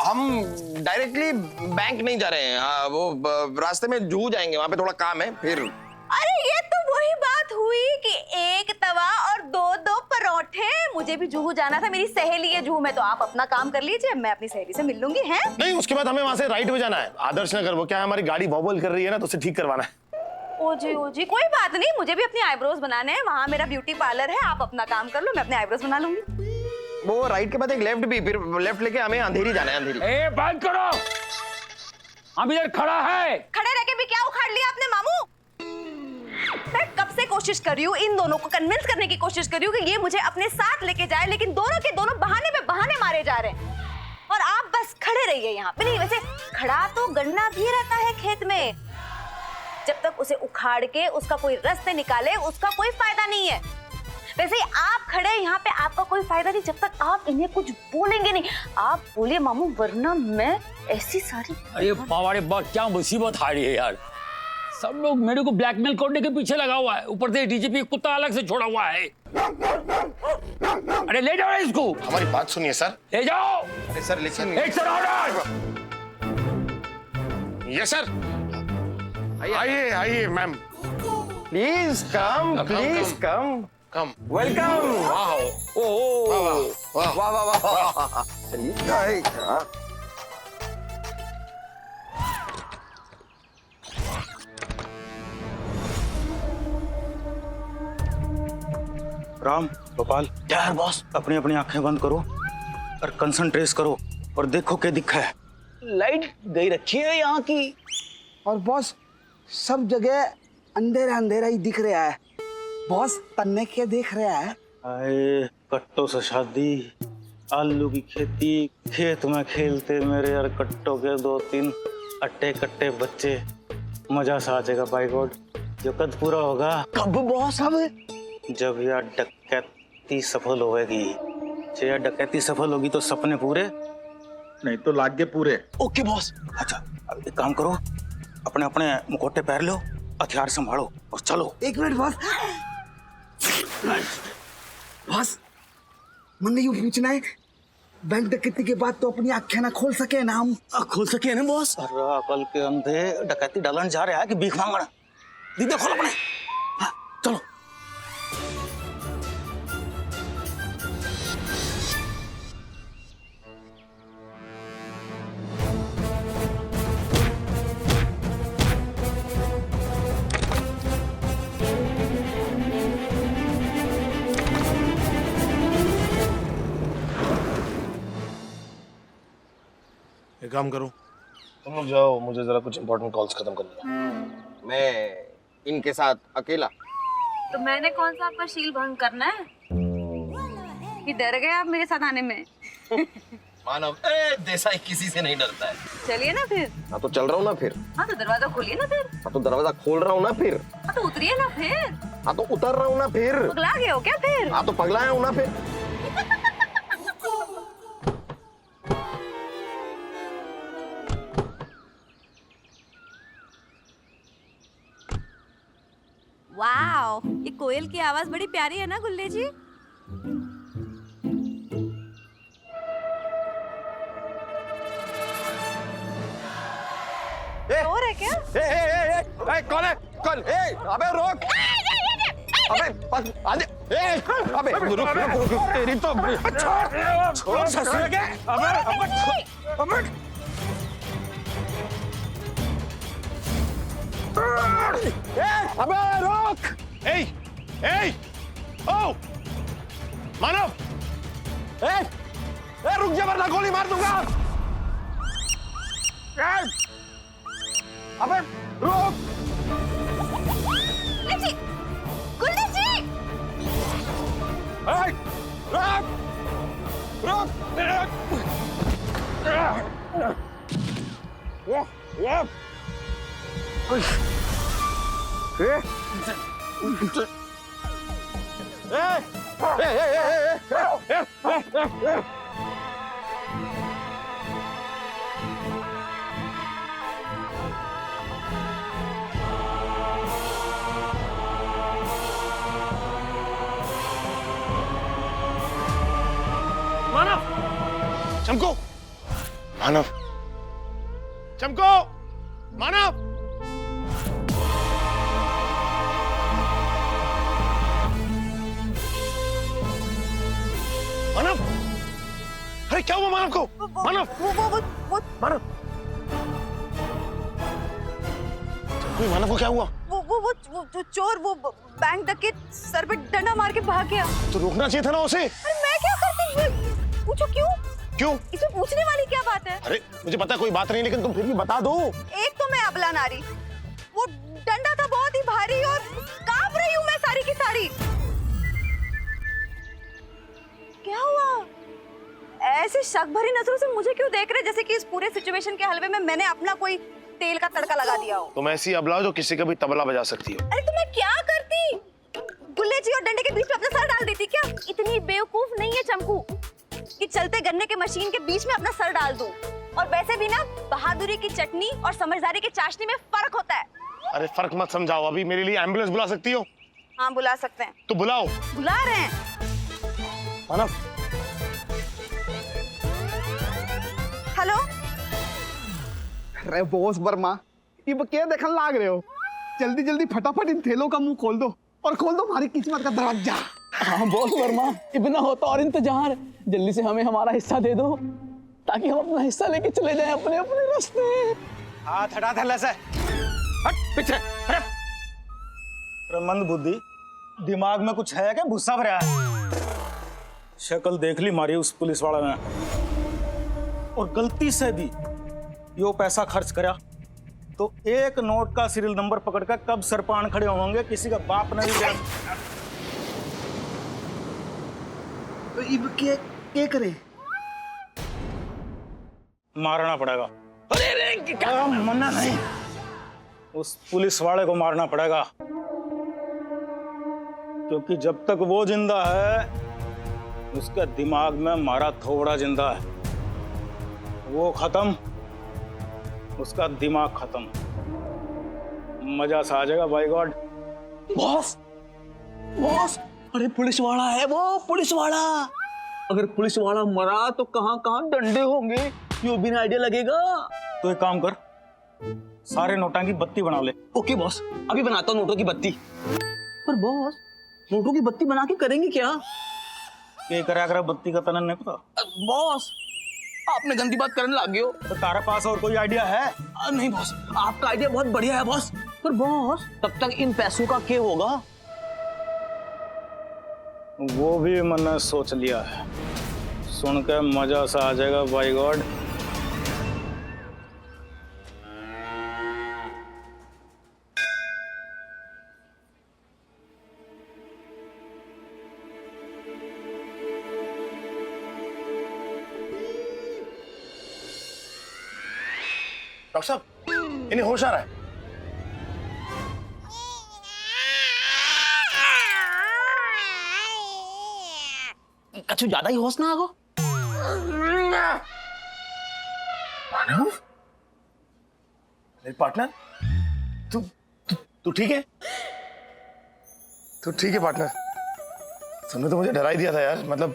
Speaker 11: हम डायरेक्टली बैंक नहीं जा रहे हैं, वो रास्ते में जूहू जाएंगे, वहां पे थोड़ा काम है फिर।
Speaker 1: अरे ये तो वही बात हुई कि एक तवा और 2-2 परोठे। मुझे भी जुहू जाना था, मेरी सहेली है जुहू में, तो आप अपना काम कर लीजिए, मैं अपनी सहेली से मिल लूंगी। हैं?
Speaker 6: नहीं, उसके बाद हमें वहां से राइट में जाना है, आदर्श नगर। वो क्या है, हमारी गाड़ी वॉबल कर रही है ना, तो उसे ठीक करवाना है।
Speaker 1: ओ जी, कोई बात नहीं, मुझे भी अपनी आईब्रोज बनाने हैं। वहाँ मेरा ब्यूटी पार्लर है, आप अपना काम कर लो, मैं अपने आईब्रोज बना लूंगी।
Speaker 11: वो राइट के बाद एक लेफ्ट भी, फिर लेफ्ट लेके हमें अंधेरी जाना है। अंधेरी।
Speaker 4: ए बंद करो, हम इधर खड़ा है।
Speaker 1: खड़े रह के भी क्या उखाड़ लिया आपने मामू? मैं कब से कोशिश कर रही हूँ, इन दोनों को कन्विंस करने की कोशिश कर रही हूँ कि ये मुझे अपने साथ लेके जाए, लेकिन दोनों के दोनों बहाने पे बहाने मारे जा रहे हैं और आप बस खड़े रहिए यहाँ पे। नहीं, वैसे खड़ा तो गन्ना भी रहता है खेत में, जब तक उसे उखाड़ के उसका कोई रस से निकाले उसका कोई फायदा नहीं है। वैसे ही आप खड़े यहाँ पे, आपका कोई फायदा नहीं जब तक आप इन्हें कुछ बोलेंगे नहीं। आप बोलिए मामू, वरना मैं ऐसी सारी।
Speaker 4: अरे हमारे बात क्या मुसीबत आ रही है यार। सब लोग मेरे को ब्लैकमेल करने के पीछे लगा हुआ है, ऊपर से डीजीपी कुत्ता अलग से छोड़ा हुआ है। अरे ले जाओ इसको।
Speaker 6: हमारी बात सुनिए सर।
Speaker 4: ले जाओ।
Speaker 11: अरे सर लेकिन।
Speaker 4: एक सर ऑर्डर।
Speaker 6: Yes sir. आइए मैम।
Speaker 11: Please come. वेलकम।
Speaker 6: वाह,
Speaker 11: वाह वाह वाह। चलिए क्या है क्या?
Speaker 13: राम, गोपाल, क्या है बॉस? अपनी अपनी आंखें बंद करो और कंसंट्रेट करो और देखो क्या दिखा है। लाइट गई रखी है यहाँ की,
Speaker 14: और बॉस सब जगह अंधेरा अंधेरा ही दिख रहा है। बॉस तन्ने क्या देख रहा है?
Speaker 13: आए कट्टों से शादी, आलू की खेती, खेत में खेलते मेरे यार कट्टों के 2-3 अट्टे कट्टे बच्चे। मजा सा आ जाएगा बाय गॉड। जो कद पूरा होगा।
Speaker 14: कब बॉस? अब
Speaker 13: जब यार डकैती सफल होगी। जब यार डकैती सफल होगी तो सपने पूरे, नहीं तो लागे पूरे। Okay boss. अच्छा अब एक काम करो, अपने अपने मुखौटे पहन लो, हथियार संभालो और चलो।
Speaker 14: एक मिनट बॉस। बॉस मन यूं पूछना है, बैंक डकैती के बाद तो अपनी आंखें ना खोल सके ना हम? खोल सके ना बॉस?
Speaker 13: अरे अकल के अंधे, डकैती डालन जा रहा है कि भीख मांगना? दीदी खोल अपने। हाँ, चलो।
Speaker 6: एक काम करो, तुम लोग जाओ, मुझे जरा कुछ इंपॉर्टेंट कॉल्स खत्म करनी है।
Speaker 11: मैं इनके साथ अकेला।
Speaker 1: तो मैंने कौन सा आपका शील भंग करना है कि डर गए आप मेरे साथ आने में?
Speaker 11: मानव देसाई किसी से नहीं डरता है।
Speaker 1: चलिए ना फिर।
Speaker 11: हाँ तो चल रहा हूँ ना फिर।
Speaker 1: हाँ तो दरवाजा खोलिए ना फिर।
Speaker 11: हाँ तो दरवाजा खोल रहा हूँ ना फिर।
Speaker 1: हाँ तो उतरिए ना फिर।
Speaker 11: हाँ तो उतर रहा हूँ ना फिर।
Speaker 1: पगला गए हो क्या फिर?
Speaker 11: हाँ तो पगलाया हूँ ना फिर।
Speaker 1: वाओ, ये कोयल की आवाज बड़ी प्यारी है ना गुल्ले जी? और है क्या?
Speaker 11: कौन है? कौन? अबे रोक! अबे रुक तेरी तो छोड़ ससुर के।
Speaker 6: अबे रोक! ओ मानव! रुक जा वरना गोली मार दूंगा।
Speaker 10: अबे रुक।
Speaker 1: गुल्ली जी
Speaker 6: चमको, मानव, चमको, मानव। मानव, अरे क्या हुआ मानव को? मानव, मानव, मानव को क्या हुआ?
Speaker 1: वो चोर, वो बैंक डकैत सर पे डंडा मार के भाग गया।
Speaker 6: तो रोकना चाहिए था ना उसे।
Speaker 1: अरे मैं क्या करती? पूछो क्यों?
Speaker 6: क्यों?
Speaker 1: इसमें पूछने वाली क्या बात है?
Speaker 6: अरे मुझे पता है कोई बात नहीं, लेकिन तुम फिर भी बता दो।
Speaker 1: एक तो मैं अबला नारी, वो डंडा था बहुत ही भारी और कांप रही हूँ मैं सारी की सारी। क्या हुआ? ऐसे शक भरी नजरों से मुझे क्यों देख रहे, जैसे कि इस पूरे सिचुएशन के हलवे में मैंने अपना कोई तेल का तड़का लगा दिया हो।
Speaker 6: तुम ऐसी अबला हो जो किसी का भी तबला बजा सकती हो।
Speaker 1: अरे तो मैं क्या करती? गुल्ले जी और डंडे के बीच में अपना सर डाल देती क्या? इतनी बेवकूफ नहीं है चमकू कि चलते गन्ने के मशीन के बीच में अपना सर डाल दूं। और वैसे भी ना, बहादुरी की चटनी और समझदारी की चाशनी में फर्क होता है।
Speaker 6: अरे फर्क मत समझाओ, अभी मेरे लिए एम्बुलेंस बुला सकती हो?
Speaker 1: हाँ बुला सकते हैं।
Speaker 6: तो बुलाओ।
Speaker 1: बुला रहे हैं।
Speaker 6: मानव,
Speaker 1: हेलो।
Speaker 14: अरे बॉस वर्मा, ये क्या देखने लाग रहे हो? जल्दी जल्दी फटाफट इन थैलों का मुंह खोल दो और खोल दो हमारी किस्मत का दरवाजा।
Speaker 8: हाँ बॉस वर्मा, इतना होता और इंतजार, जल्दी से हमें हमारा हिस्सा दे दो ताकि हम अपना हिस्सा लेके चले जाएं अपने अपने रास्ते।
Speaker 13: हाथ हटा थैले से, हट पीछे। अरे मंद बुद्धि, दिमाग में कुछ है क्या? भूसा भरा है? शक्ल देख ली मारी उस पुलिस वाले ने, और गलती से भी यो पैसा खर्च करा तो एक नोट का सीरियल नंबर पकड़कर कब सरपान खड़े होंगे, किसी का बाप नहीं गया।
Speaker 14: तो इब क्या करे?
Speaker 13: मारना पड़ेगा। अरे मना नहीं, उस पुलिस वाले को मारना पड़ेगा, क्योंकि जब तक वो जिंदा है उसके दिमाग में हमारा थोड़ा जिंदा है। वो खत्म, उसका दिमाग खत्म। मजा सा आ जाएगा बाय गॉड।
Speaker 8: बॉस, बॉस, अरे पुलिस वाला है वो, पुलिस वाला। अगर पुलिस वाला मरा तो कहाँ कहाँ डंडे होंगे, यो बिना आइडिया लगेगा।
Speaker 13: तो एक काम कर, सारे नोटा की बत्ती बना ले।
Speaker 8: ओके बॉस, अभी बनाता हूँ नोटों की बत्ती। पर बॉस, नोटों की बत्ती बना के करेंगे क्या?
Speaker 13: करा बत्ती का तना नहीं पता।
Speaker 8: बॉस, आपने गंदी बात करने लग गए हो।
Speaker 13: तो तारा पास और कोई आइडिया है?
Speaker 8: नहीं बॉस, आपका आइडिया बहुत बढ़िया है बॉस, पर बॉस तब तक इन पैसों का क्या होगा?
Speaker 13: वो भी मैंने सोच लिया है, सुन के मजा सा आ जाएगा बाय गॉड।
Speaker 6: डॉक्टर साहब, इन्हें होश आ रहा है।
Speaker 8: कछु ज्यादा ही होश ना आगो।
Speaker 6: मानव, मेरे पार्टनर, तू ठीक है? तू ठीक है पार्टनर? तुमने तो मुझे डरा ही दिया था यार, मतलब,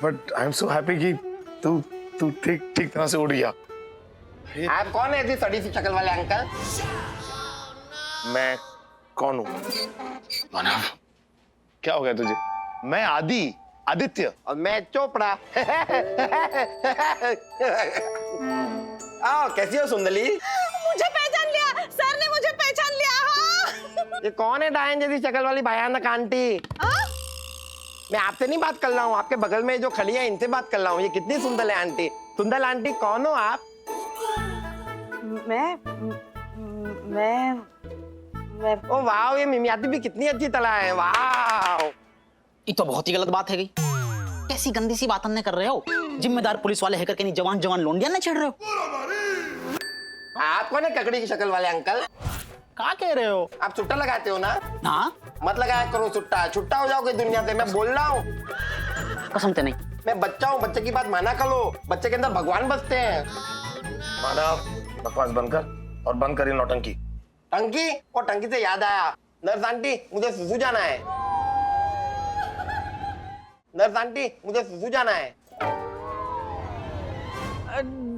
Speaker 6: but I am so happy कि तू ठीक तरह से उड़ गया।
Speaker 5: आप कौन है ऐसी सड़ी सी शक्ल वाले अंकल?
Speaker 6: मैं कौन हूँ? मानव, क्या हो गया तुझे? मैं आदित्य।
Speaker 5: और मैं चोपड़ा। आओ, कैसी हो सुंदली?
Speaker 1: मुझे पहचान लिया, सर ने मुझे पहचान लिया। हाँ।
Speaker 5: ये कौन है डायन जैसी शक्ल वाली भयानक आंटी? मैं आपसे नहीं बात कर रहा हूँ, आपके बगल में जो खड़ी है इनसे बात कर रहा हूँ। ये कितनी सुंदर है आंटी। सुंदर आंटी कौन हो आप?
Speaker 1: मैं
Speaker 7: ओ वाह, ये मिमियाती भी कितनी अच्छी तला है, वाह।
Speaker 8: ये तो बहुत ही गलत बात है गई। कैसी गंदी सी बात अन्य कर रहे हो? जिम्मेदार पुलिस वाले है करके नहीं जवान जवान लोंडिया ने छेड़ रहे हो?
Speaker 7: आप कौन है ककड़ी की शक्ल वाले अंकल?
Speaker 8: क्या कह रहे हो?
Speaker 7: आप सुट्टा लगाते हो ना?
Speaker 8: हाँ,
Speaker 7: मत लगाया करो सुट्टा, छुट्टा हो जाओगे दुनिया से, मैं बोल रहा हूँ।
Speaker 8: कसम से नहीं।
Speaker 7: मैं बच्चा हूँ, बच्चे की बात माना करो, बच्चे के अंदर भगवान बसते हैं।
Speaker 6: मानव, बकवास बंद कर और बंद करिए नौटंकी।
Speaker 7: टंकी? और टंकी से याद आया, नर्स आंटी मुझे सुसु जाना है। नर्स आंटी मुझे सुसु जाना है।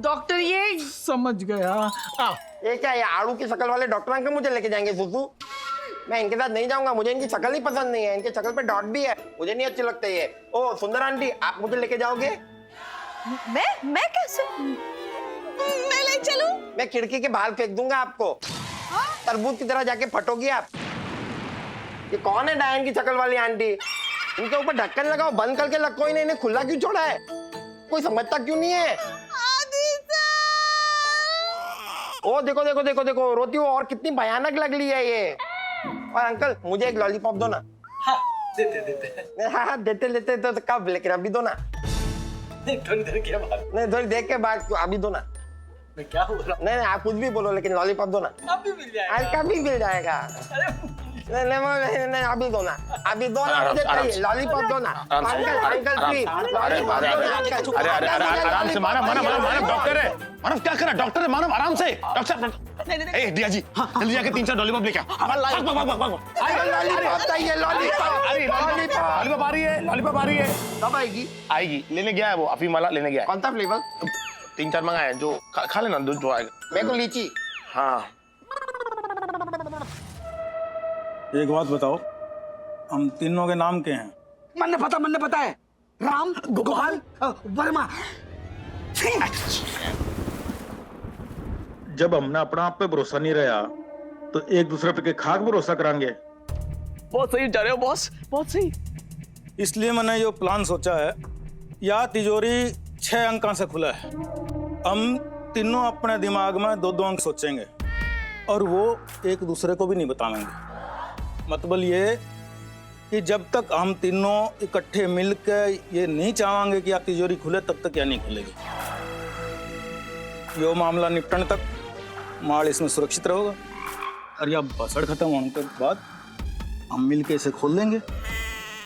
Speaker 12: डॉक्टर ये समझ गया।
Speaker 7: ये क्या, ये आड़ू की शक्ल वाले डॉक्टर अंकल मुझे लेके जाएंगे सुसु? मैं इनके साथ नहीं जाऊंगा, मुझे इनकी शक्ल ही पसंद नहीं है, इनके शक्ल पे डॉट भी है, मुझे नहीं अच्छे लगते ये। ओ सुंदर आंटी, आप मुझे लेके जाओगे?
Speaker 1: मैं कैसे? मैं ले चलूं?
Speaker 7: मैं खिड़की के बाहर फेंक दूंगा आपको, तरबूज की तरह जाके फटोगी आप। ये कौन है डायन की शक्ल वाली आंटी? इनके ऊपर ढक्कन लगाओ, बंद करके रखो इन्हें, इन्हें खुला क्यों छोड़ा है? कोई समझता क्यों नहीं है? ओ देखो देखो देखो देखो, रोती हो और कितनी भयानक लग रही है ये। और अंकल मुझे एक लॉलीपॉप दो ना।
Speaker 13: हाँ, देते।
Speaker 7: हाँ देते तो कब, लेकिन अभी दो ना।
Speaker 13: थोड़ी देर के बाद।
Speaker 7: नहीं थोड़ी देर के बाद, अभी दो ना।
Speaker 13: मैं क्या बोल रहा हूँ?
Speaker 7: नहीं आप कुछ भी बोलो, लेकिन लॉलीपॉप दो ना।
Speaker 13: अभी मिल जाएगा।
Speaker 7: कभी मिल जाएगा। नहीं अभी दो ना, अभी दो ना, मुझे चाहिए लॉलीपॉप दो ना। अंकल प्लीज लॉलीपॉप दो ना अंकल।
Speaker 6: अरे आराम से मानव, डॉक्टर है। मानव क्या कर रहा है? डॉक्टर है मानव, आराम से। डॉक्टर ए दिया जी, जल्दी जाके 3-4 लॉलीपॉप लेके आओ।
Speaker 7: लॉलीपॉप चाहिए, लॉलीपॉप।
Speaker 6: अरे लॉलीपॉप आ रही है।
Speaker 7: कब आएगी?
Speaker 6: आएगी, लेने गया है वो, अफीम वाला लेने गया है।
Speaker 7: कौन सा फ्लेवर?
Speaker 6: 3-4 मंगाए हैं, जो खा लेना, दूध जो आएगा।
Speaker 7: मेरे को लीची।
Speaker 6: हाँ
Speaker 13: एक बात बताओ, हम तीनों के नाम क्या हैं?
Speaker 14: मन ने पता है। राम गोपाल वर्मा।
Speaker 13: जब हमने अपना आप पे भरोसा नहीं रहा तो एक दूसरे पे खाक भरोसा करांगे।
Speaker 14: बहुत सही जा रहे हो बॉस, बहुत सही।
Speaker 13: इसलिए मैंने ये प्लान सोचा है। यह तिजोरी 6 अंकों से खुला है। हम तीनों अपने दिमाग में 2-2 अंक सोचेंगे और वो एक दूसरे को भी नहीं बताएंगे। मतलब ये कि जब तक हम तीनों इकट्ठे मिलकर ये नहीं चाहेंगे कि आप तिजोरी खुले, तब तक या नहीं खुलेगी। यो मामला निपटने तक माल इसमें सुरक्षित रहेगा और यह बसड़ खत्म होने के बाद हम मिलके इसे खोल देंगे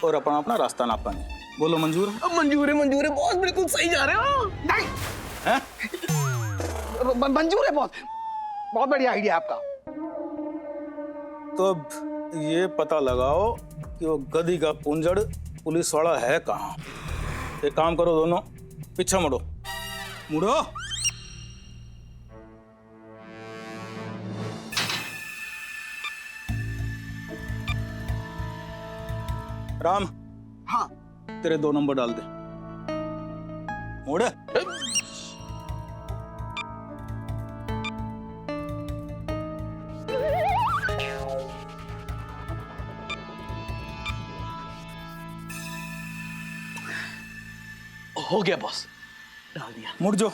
Speaker 13: और अपना अपना रास्ता नापेंगे। बोलो मंजूर है?
Speaker 14: मंजूर है बॉस, बिल्कुल सही जा रहे हो। नहीं मंजूर है बॉस, बहुत बढ़िया आइडिया आपका।
Speaker 13: तो अब ये पता लगाओ कि वो गधी का पुंजड़ पुलिस वाला है कहाँ। एक काम करो, दोनों पीछे मुड़ो। राम,
Speaker 14: हाँ
Speaker 13: तेरे 2 नंबर डाल दे। मुड़े।
Speaker 14: हो गया बॉस, डाल दिया।
Speaker 13: मुड़ जो।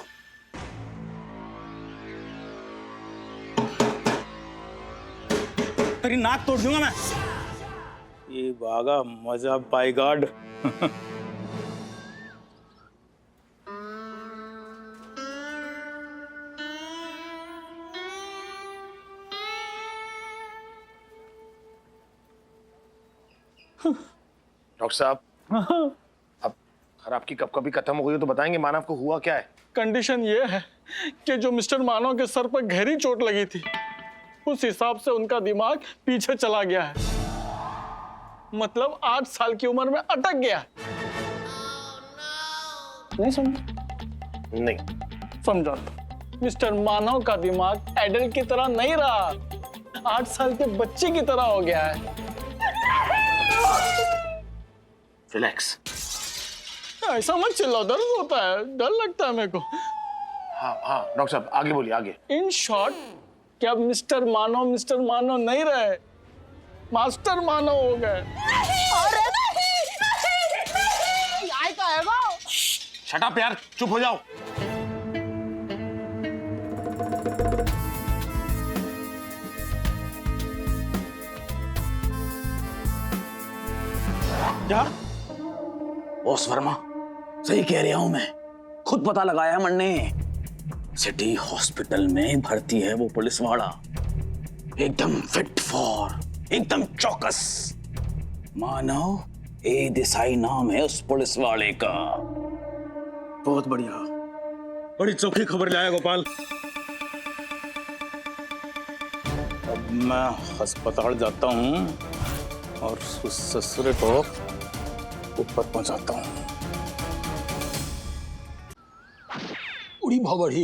Speaker 13: तेरी नाक तोड़ दूंगा मैं। ये भागा मजा बाय गॉड।
Speaker 6: डॉक्टर साहब, अब खराब की कभी खत्म हो गई तो बताएंगे मानव को हुआ क्या है?
Speaker 15: कंडीशन ये है कि जो मिस्टर मानव के सर पर गहरी चोट लगी थी, उस हिसाब से उनका दिमाग पीछे चला गया है। मतलब 8 साल की उम्र में अटक गया। नहीं समझ?
Speaker 6: नहीं
Speaker 15: समझा। मिस्टर मानव का दिमाग एडल्ट की तरह नहीं रहा, 8 साल के बच्चे की तरह हो गया है।
Speaker 6: रिलैक्स।
Speaker 15: ऐसा मत चिल्लाओ, दर्द होता है, डर लगता है मेरे को।
Speaker 6: हाँ डॉक्टर साहब आगे बोलिए, आगे।
Speaker 15: इन शॉर्ट कि अब मिस्टर मानव नहीं रहे, मास्टर मानव हो गए।
Speaker 6: शट अप यार, चुप हो जाओ।
Speaker 13: क्या? बॉस वर्मा, सही कह रहा हूं मैं, खुद पता लगाया मैंने। सिटी हॉस्पिटल में भर्ती है वो पुलिस वाला, एकदम फिट फॉर, एकदम चौकस। मानव ए देसाई नाम है उस पुलिस वाले का। बहुत बढ़िया, बड़ी चौकी खबर लाया गोपाल। अब मैं अस्पताल जाता हूं और उस ससुरे को ऊपर पहुंचाता हूं।
Speaker 4: उड़ी भावड़ी,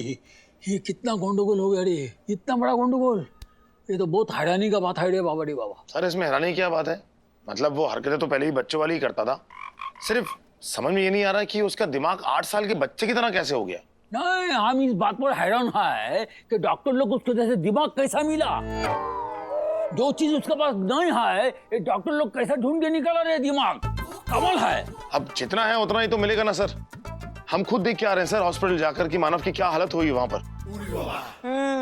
Speaker 4: ये कितना गोंडोगोल हो गया रे, इतना बड़ा गोंडोगोल। ये तो बहुत हैरानी का बात है रे बाबा रे बाबा।
Speaker 6: सर इसमें हैरानी की क्या बात है? मतलब वो हरकतें तो पहले ही बच्चों वाली ही करता था, सिर्फ समझ में ये नहीं आ रहा कि उसका दिमाग 8 साल के बच्चे की तरह कैसे हो गया।
Speaker 4: नहीं, हम इस बात पर हैरान है कि डॉक्टर लोग उसको जैसे दिमाग कैसा मिला। जो चीज उसके पास नहीं है, ये डॉक्टर लोग कैसा ढूंढ के निकाला रे दिमाग। कमाल है।
Speaker 6: अब जितना है उतना ही तो मिलेगा ना सर। हम खुद देख के आ रहे हैं सर हॉस्पिटल जाकर कि मानव की क्या हालत हुई वहां पर।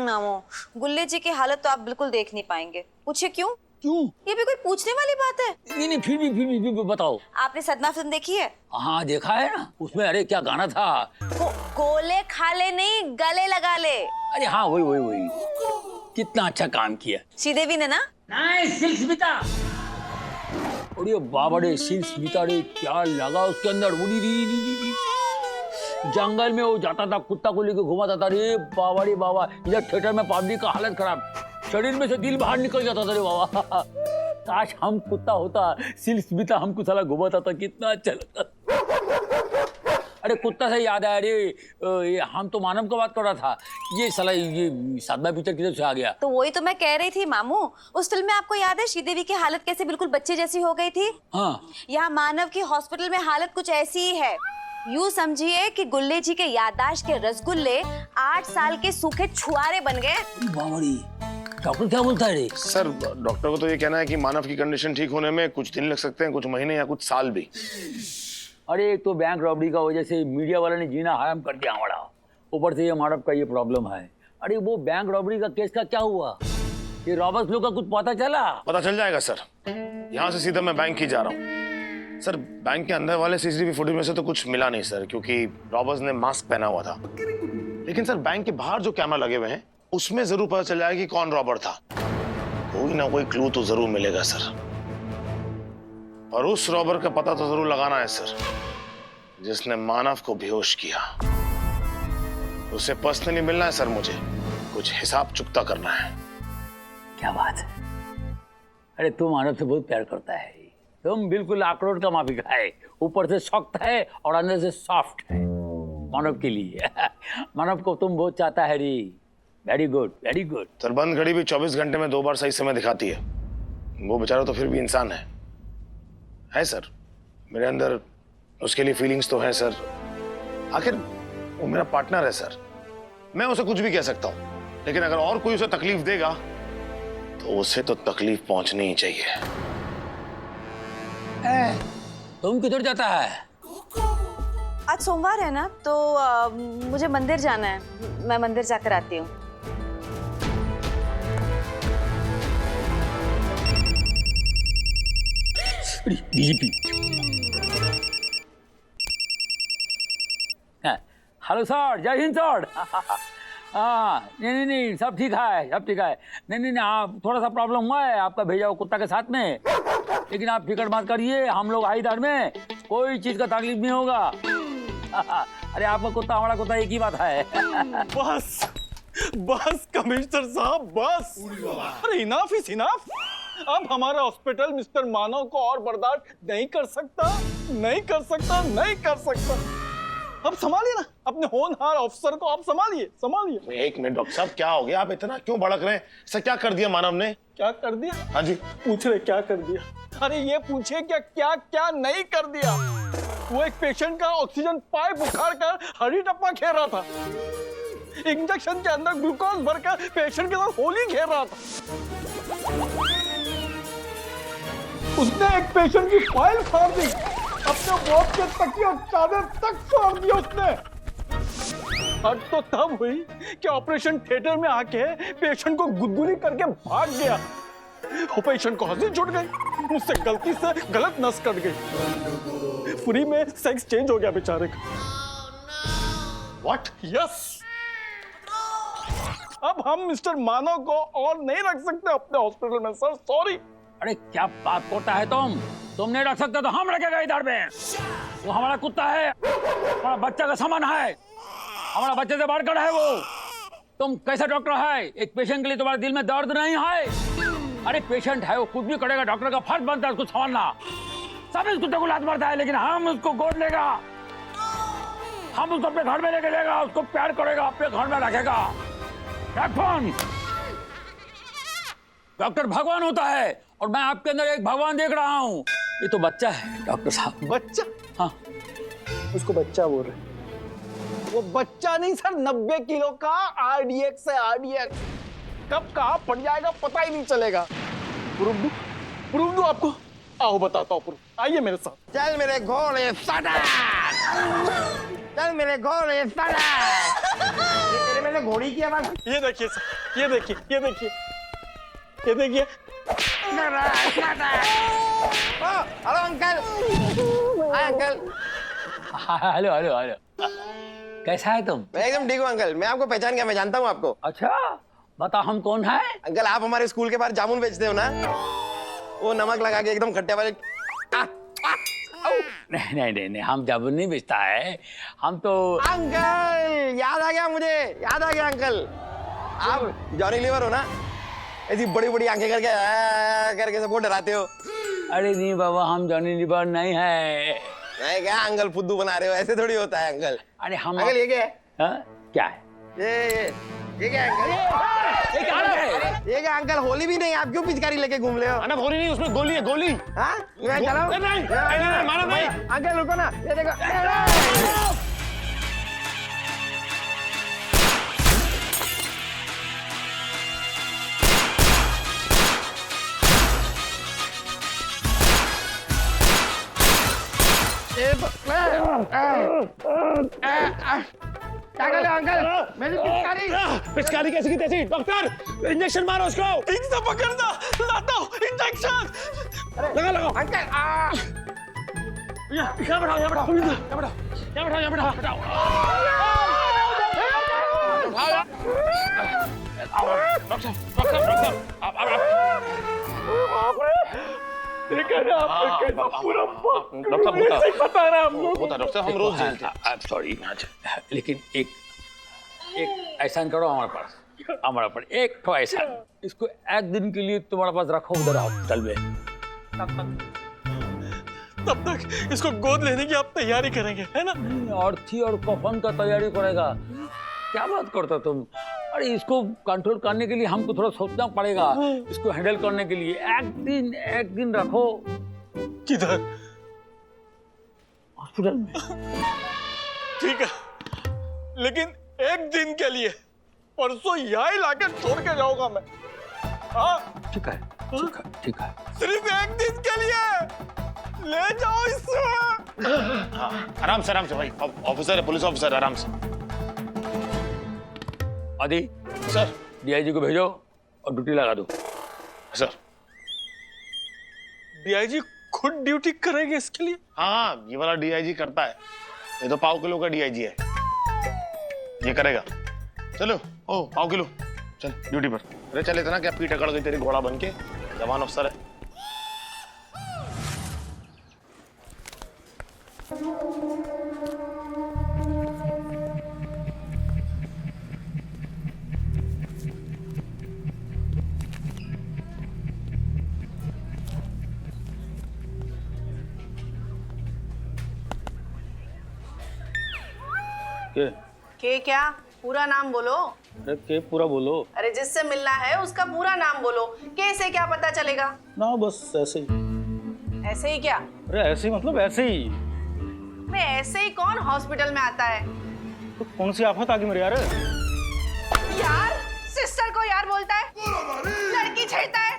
Speaker 1: मामू, गुल्ले जी की हालत तो आप बिल्कुल देख नहीं पाएंगे। पूछे क्यों?
Speaker 4: क्यों?
Speaker 1: ये भी कोई पूछने वाली बात है?
Speaker 4: नहीं, फिर भी बताओ।
Speaker 1: आपने सदमा फिल्म देखी है?
Speaker 4: हाँ देखा है ना, उसमें अरे क्या गाना था।
Speaker 1: गोले खा ले नहीं, गले लगा ले।
Speaker 4: अरे हाँ, वही। कितना अच्छा काम किया
Speaker 1: श्रीदेवी ने ना।
Speaker 4: नहीं, सिल्क स्मिता। अरे बाबा रे, सिल्क स्मिता रे, क्या लगा उसके अंदर। उड़ी जंगल में वो जाता था, कुत्ता को लेके घुमाता था रे बाबा रे बाबा। इधर थिएटर में पब्लिक का हालत खराब, शरीर में से दिल बाहर निकल जाता था रे बाबा। काश हम कुत्ता होता, सिल्क स्मिता हमको साला घुमाता था, कितना अच्छा लगता। अरे कुत्ता से याद आया रे, हम तो मानव का बात कर रहा था, ये साला ये साधना पिक्चर किधर से आ गया?
Speaker 1: तो वही तो मैं कह रही थी मामू, उस फिल्म में आपको याद है श्रीदेवी की हालत कैसे बिल्कुल बच्चे जैसी हो गई थी?
Speaker 4: हाँ।
Speaker 1: यहाँ मानव की हॉस्पिटल में हालत कुछ ऐसी ही है। यूं समझिए कि गुल्ले जी के याददाश्त के रसगुल्ले 8 साल के सूखे छुआरे बन गए।
Speaker 4: डॉक्टर क्या बोलता है रे?
Speaker 6: सर डॉक्टर को तो ये कहना है कि मानव की कंडीशन ठीक होने में कुछ दिन लग सकते हैं, कुछ महीने या कुछ साल भी।
Speaker 4: अरे एक तो बैंक रॉबरी का वजह से मीडिया वाले ने जीना हराम कर दिया हमारा, ऊपर से ये मानव का ये प्रॉब्लम है। अरे वो बैंक रॉबरी का केस का क्या हुआ? ये रॉबर्स लोग का कुछ पता चला?
Speaker 6: पता चल जाएगा सर, यहाँ से सीधा मैं बैंक ही जा रहा हूँ। सर बैंक के अंदर वाले सीसीटीवी फुटेज में से तो कुछ मिला नहीं सर, क्योंकि रॉबर्स ने मास्क पहना हुआ था। लेकिन सर बैंक के बाहर जो कैमरा लगे हुए हैं उसमें जरूर पता चल जाएगा कि कौन रॉबर था। कोई ना कोई क्लू तो जरूर मिलेगा सर, और उस रॉबर का पता तो जरूर लगाना है सर जिसने मानव को बेहोश किया। उसे पर्सनली मिलना है सर, मुझे कुछ हिसाब चुकता करना है।
Speaker 4: क्या बात है। अरे तू मानव से बहुत प्यार करता है, तुम बिल्कुल अखरोट का माफी है, ऊपर से सख्त है और अंदर से सॉफ्ट है मानव के लिए। मानव को तुम बहुत चाहता है री। Very good, very good.
Speaker 6: Sir बंद घड़ी भी 24 घंटे में 2 बार सही समय दिखाती है। वो बेचारा तो फिर भी इंसान है सर। मेरे अंदर उसके लिए फीलिंग्स तो है सर। आखिर वो मेरा पार्टनर है सर, मैं उसे कुछ भी कह सकता हूं, लेकिन अगर और कोई उसे तकलीफ देगा तो उसे तो तकलीफ पहुंचनी ही चाहिए।
Speaker 4: तुम किधर जाता है?
Speaker 1: आज सोमवार है ना, तो मुझे मंदिर जाना है, मैं मंदिर जाकर आती हूँ।
Speaker 4: हेलो सर, जय हिंद सर। हाँ नहीं सब ठीक है, सब ठीक है। नहीं आप थोड़ा सा प्रॉब्लम हुआ है आपका भेजा हुआ कुत्ता के साथ में, लेकिन आप फिक्र मत करिए, हम लोग आई दर में कोई चीज का तकलीफ नहीं होगा। अरे आपका कुत्ता हमारा कुत्ता एक ही बात है।
Speaker 15: बस कमिश्नर साहब बस। अरे इनफ इज इनफ। अब हमारा हॉस्पिटल मिस्टर मानव को और बर्दाश्त नहीं कर सकता। अब संभालिए ना अपने होनहार अफसर को, आप संभालिए।
Speaker 6: एक मिनट डॉक्टर साहब, क्या हो गया? आप इतना क्यों भड़क रहे हैं? ऐसा क्या कर दिया मानव ने?
Speaker 15: क्या कर दिया?
Speaker 6: हाँ जी
Speaker 15: पूछ रहे क्या कर दिया? अरे ये पूछे क्या नहीं कर दिया। वो एक पेशेंट का ऑक्सीजन पाइप उखाड़ कर हरी टप्पा खेल रहा था, इंजेक्शन के अंदर ग्लूकोज भरकर पेशेंट के साथ होली खेल रहा था। उसने एक पेशेंट की फाइल फाड़ दी, अपने मौत के तकिए और चादर तक फाड़ दिया उसने। हद तो तब हुई कि ऑपरेशन थिएटर में आके पेशेंट को गुदगुदी करके भाग गया। वो पेशेंट को हंसी छूट गई, मुझसे गलती से गलत नस कट गई, फ्री में सेक्स चेंज हो गया बेचारे का। व्हाट? यस। अब हम मिस्टर मानव को और नहीं रख सकते अपने हॉस्पिटल में सर, सॉरी।
Speaker 4: अरे क्या बात करता है तुम नहीं रख सकते तो हम रखेगा इधर में। वो हमारा कुत्ता है, हमारा बच्चा का सामान है, हमारा बच्चे से बढ़कर है वो। तुम कैसा डॉक्टर है? एक पेशेंट के लिए तुम्हारे दिल में दर्द नहीं है? अरे पेशेंट है, वो कुछ भी करेगा, डॉक्टर का फर्ज बनता है उसको संभालना। सब इस कुत्ते को लात मारता है, लेकिन हम उसको गोद लेगा, हम उसको अपने घर में लेके जाएगा, उसको प्यार करेगा, अपने घर में रखेगा। डॉक्टर भगवान होता है और मैं आपके अंदर एक भगवान देख रहा हूँ। ये तो बच्चा है डॉक्टर साहब।
Speaker 15: बच्चा?
Speaker 4: हाँ,
Speaker 15: उसको बच्चा बोल रहे। वो बच्चा नहीं सर, 90 किलो का RDX है, RDX। कब कहाँ पड़ जाएगा पता ही नहीं चलेगा। प्रूफ दूं आपको? आओ बताता हूँ प्रूफ, आइए मेरे साथ।
Speaker 7: चल मेरे घोड़े सटा, चल मेरे घोड़े सटा। ये मेरे घोड़ी की आवाज।
Speaker 15: ये देखिए सर, ये देखिए, ये देखिए, ये देखिए।
Speaker 7: Hello uncle. Hi uncle.
Speaker 4: Hello hello hello, कैसा है तुम?
Speaker 7: मैं एकदम ठीक हूँ अंकल। मैं आपको पहचान गया, मैं जानता हूँ आपको।
Speaker 4: अच्छा बता, हम कौन है?
Speaker 7: अंकल आप हमारे स्कूल के बाहर जामुन बेचते हो ना, वो नमक लगा के एकदम खट्टे वाले।
Speaker 4: नहीं, हम जामुन नहीं बेचता है, हम तो।
Speaker 7: अंकल याद आ गया मुझे, याद आ गया अंकल। आप जॉनी लीवर हो ना, ऐसी बड़ी बड़ी आंखें करके सबको डराते हो।
Speaker 4: अरे नहीं बाबा, हम जॉनी लीवर नहीं है।
Speaker 7: नहीं क्या अंकल फुद्दू बना रहे हो, ऐसे थोड़ी होता है अंकल।
Speaker 4: अरे हम
Speaker 7: अंकल ये क्या है?
Speaker 4: क्या है
Speaker 7: ये क्या अंकल?
Speaker 4: ये क्या है?
Speaker 7: ये क्या अंकल? होली भी नहीं, आप क्यों पिचकारी लेके घूम रहे हो?
Speaker 15: अरे होली नहीं, उसमें गोली है, गोली।
Speaker 7: हाँ मैं चलाऊं?
Speaker 15: नहीं, मानो नहीं।
Speaker 7: अंकल रुको ना, ये देखो। क्या कर रहे हो अंकल? मेरी पिचकारी।
Speaker 15: पिचकारी कैसी की तैसी? डॉक्टर इंजेक्शन मारो उसको। ठीक से पकड़ना, लाता हूँ इंजेक्शन। लगा
Speaker 7: अंकल
Speaker 15: यहाँ बढ़ाओ, यहाँ बढ़ाओ, यहाँ बढ़ाओ, यहाँ बढ़ाओ, यहाँ बढ़ाओ। डॉक्टर बता रहा हम डॉक्टर, हम रोज
Speaker 4: सॉरी, लेकिन एक ऐसा करो हमारे पास एक तो ऐसा, इसको एक दिन के लिए तुम्हारे पास रखो उधर हॉस्पिटल में।
Speaker 15: तब तक इसको गोद लेने की आप तैयारी करेंगे, है ना?
Speaker 4: अर्थी और कफन का तैयारी करेगा। क्या बात करते तुम? अरे इसको कंट्रोल करने के लिए हमको थोड़ा सोचना पड़ेगा, इसको हैंडल करने के लिए एक दिन रखो।
Speaker 15: किधर?
Speaker 4: हॉस्पिटल में।
Speaker 15: ठीक है, लेकिन एक दिन के लिए, परसों यहीं लाके छोड़ के जाऊंगा मैं। हाँ
Speaker 4: ठीक है, ठीक है, ठीक है।
Speaker 15: सिर्फ एक दिन के लिए ले जाओ इसे। आराम से भाई, ऑफिसर है, पुलिस ऑफिसर, आराम से।
Speaker 4: आदि
Speaker 6: सर,
Speaker 4: डीआईजी को भेजो और ड्यूटी लगा दो।
Speaker 6: सर
Speaker 15: डीआईजी खुद ड्यूटी करेंगे इसके लिए?
Speaker 6: हाँ, ये वाला डीआईजी करता है, ये तो पाव किलो का डीआईजी है, ये करेगा। चलो, ओ पाव किलो, चल ड्यूटी पर। अरे चल, इतना क्या पीठ अकड़ गई तेरी घोड़ा बन के, जवान अफसर है।
Speaker 16: के क्या? पूरा नाम बोलो।
Speaker 13: अरे के पूरा बोलो।
Speaker 16: अरे जिससे मिलना है उसका पूरा नाम बोलो। के से क्या पता चलेगा?
Speaker 13: ना बस ऐसे ही।
Speaker 16: ऐसे ही क्या?
Speaker 13: अरे ऐसे ही मतलब ऐसे ही।
Speaker 16: मैं ऐसे ही कौन हॉस्पिटल में आता है?
Speaker 13: तो कौन सी आफत आ गई मेरे यार?
Speaker 16: यार सिस्टर को यार बोलता है, लड़की छेड़ता है।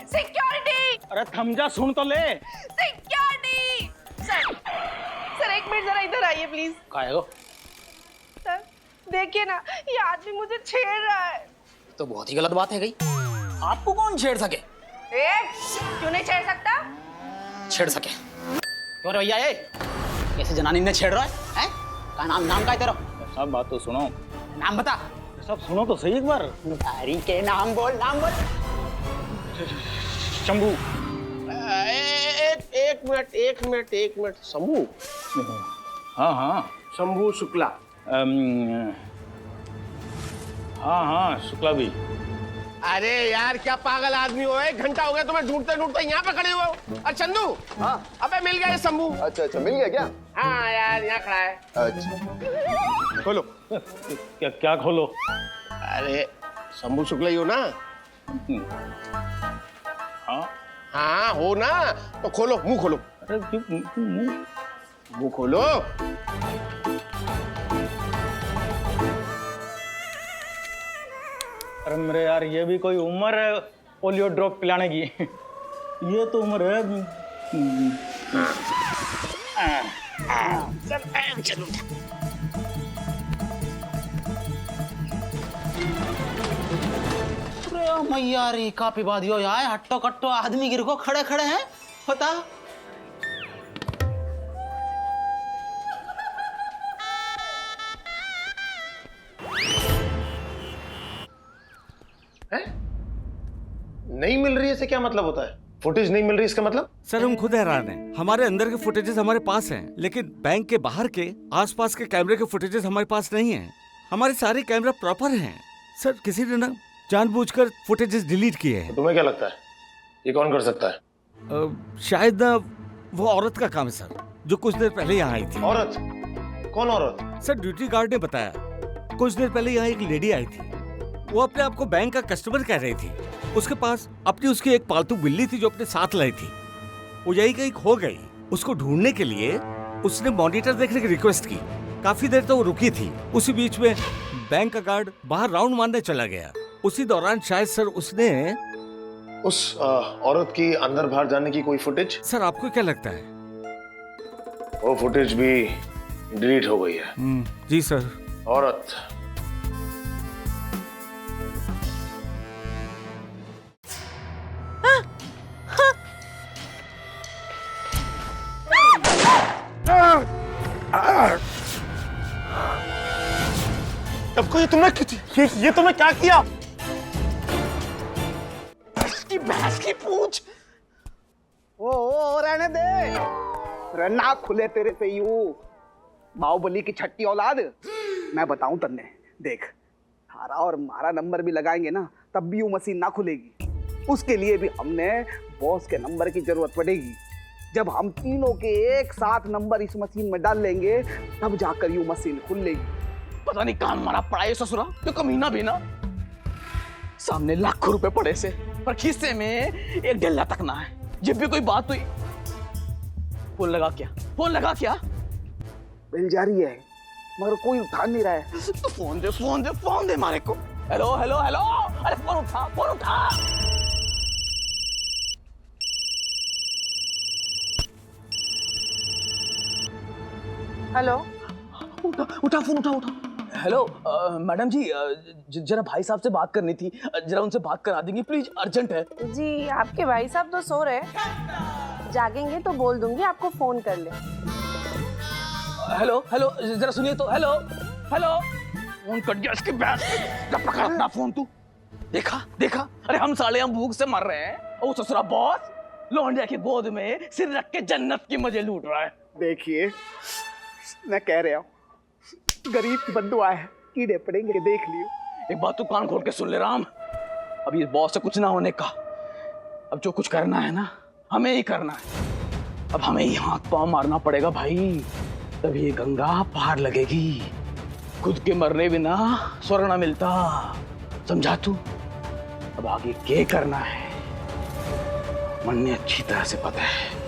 Speaker 16: सिक्योरिटी!
Speaker 13: अरे थम जा, सुन तो ले।
Speaker 16: सिक्योरिटी! सर एक मिनट जरा इधर आइए प्लीज।
Speaker 13: क्या है वो?
Speaker 16: सर देखिए ना, ये आदमी मुझे छेड़ रहा है।
Speaker 8: तो बहुत ही गलत बात है गई। आपको कौन छेड़ सके?
Speaker 1: क्यों नहीं छेड़ सकता?
Speaker 8: छेड़ सके क्यों रे भैया? ये कैसे जनानी ने छेड़ रहा है? हैं? का नाम का है तेरा?
Speaker 13: सब बात तो सुनो,
Speaker 8: नाम बता।
Speaker 13: सब सुनो तो सही एक बार।
Speaker 8: अरे के नाम बोल, नाम बोल।
Speaker 13: शंभू।
Speaker 7: एक मिनट शंभू।
Speaker 13: हाँ हाँ
Speaker 7: शंभू शुक्ला।
Speaker 13: हाँ शुक्ला भी।
Speaker 7: अरे यार क्या पागल आदमी हो, 1 घंटा हो गया तुम्हें ढूंढते ढूंढते यहाँ पे खड़े हुए हो। अरे चंदू। हाँ अबे मिल गया ये शंभू।
Speaker 10: अच्छा मिल गया क्या?
Speaker 7: हाँ यार यहाँ खड़ा है।
Speaker 10: अच्छा
Speaker 7: खोलो।
Speaker 13: क्या खोलो?
Speaker 7: अरे शंभू शुक्ला ही हो ना?
Speaker 13: हाँ
Speaker 7: हाँ हो ना, तो खोलो, मुंह खोलो।
Speaker 13: अरे
Speaker 7: मुंह खोलो।
Speaker 13: अरे मेरे यार, ये भी कोई उम्र है पोलियो ड्रॉप पिलाने की? ये तो उम्र है।
Speaker 7: चलो
Speaker 8: मैया रे का पिवा दियो यार, हट्टो कट्टो आदमी गिर को खड़े खड़े हैं। बता
Speaker 6: नहीं मिल रही है, इससे क्या मतलब होता है? फुटेज नहीं मिल रही इसका मतलब?
Speaker 17: सर हम खुद हैरान हैं। हमारे अंदर के फुटेजेस हमारे पास हैं, लेकिन बैंक के बाहर के आसपास के कैमरे के फुटेजेस हमारे पास नहीं हैं। हमारे सारे कैमरा प्रॉपर हैं। सर किसी ने ना जानबूझकर फुटेजेस डिलीट किए हैं।
Speaker 6: तुम्हें क्या लगता है ये कौन कर सकता है?
Speaker 17: शायद ना वो औरत का काम है सर, जो कुछ देर पहले यहाँ आई थी।
Speaker 6: औरत? कौन औरत?
Speaker 17: सर ड्यूटी गार्ड ने बताया, कुछ देर पहले यहाँ एक लेडी आई थी। वो अपने आप को बैंक का कस्टमर कह रही थी। उसके पास उसकी एक पालतू बिल्ली थी जो अपने साथ लाई थी। वो यही कहीं खो गई। उसको ढूंढने के लिए उसने मॉनिटर देखने की रिक्वेस्ट की। काफी देर तो वो रुकी थी। उसी बीच में बैंक का गार्ड बाहर राउंड मारने चला गया। उसी दौरान शायद सर उसने
Speaker 6: उस औरत की अंदर बाहर जाने की कोई फुटेज?
Speaker 17: सर आपको क्या लगता है?
Speaker 6: वो फुटेज भी डिलीट हो गई है।
Speaker 17: जी सर।
Speaker 6: औरत
Speaker 7: सबको ये तुमने ये तुमने क्या किया? इसकी भैंस की पूंछ।
Speaker 14: ओ रहने दे, रन्ना खुले तेरे से यू बाहुबली की छठी औलाद। मैं बताऊं तन्ने, देख थारा और मारा नंबर भी लगाएंगे ना तब भी यू मशीन ना खुलेगी। उसके लिए भी हमने बॉस के नंबर की जरूरत पड़ेगी। जब हम तीनों के एक साथ नंबर इस मशीन में डाल लेंगे तब जाकर यू मशीन खुल लेगी।
Speaker 8: पता नहीं कहां मारा पड़ा है ससुरा, तो कमीना भी ना। सामने लाखों रुपए पड़े से, पर खिस्से में एक डेल्ला तक ना है। जब भी कोई बात हुई फोन लगा क्या
Speaker 14: बिल जारी है मगर कोई उठा नहीं रहा है।
Speaker 8: तो फोन दे मारे को। हेलो, अरे फोन उठा।
Speaker 9: हेलो,
Speaker 8: उठा फोन। हेलो मैडम जी, जरा भाई साहब से बात करनी थी। जरा उनसे बात करा देंगी प्लीज, अर्जेंट है।
Speaker 16: जी आपके भाई साहब तो सो रहे, जागेंगे तो बोल दूंगी आपको फोन कर ले।
Speaker 8: हेलो जरा सुनिए तो। हेलो फोन कट गया इसके बैग। कब पकड़ा अपना फोन तू? देखा अरे हम साले भूख से मर रहे हैं और वो ससुरा बॉस लौंडिया की गोद में सिर रख के जन्नत के मजे लूट रहा है।
Speaker 14: देखिए मैं कह रहा हूँ गरीब की बद्दुआ है, कीड़े पड़ेंगे, देख लियो।
Speaker 8: एक बात तू कान खोल के सुन ले राम, अभी इस बॉस से कुछ ना होने का। अब जो कुछ करना है ना हमें ही करना है। अब हमें ही हाथ पांव मारना पड़ेगा भाई, तभी ये गंगा पार लगेगी। खुद के मरने बिना स्वर्ग ना मिलता, समझा तू? अब आगे क्या करना है मन ने अच्छी तरह से पता है।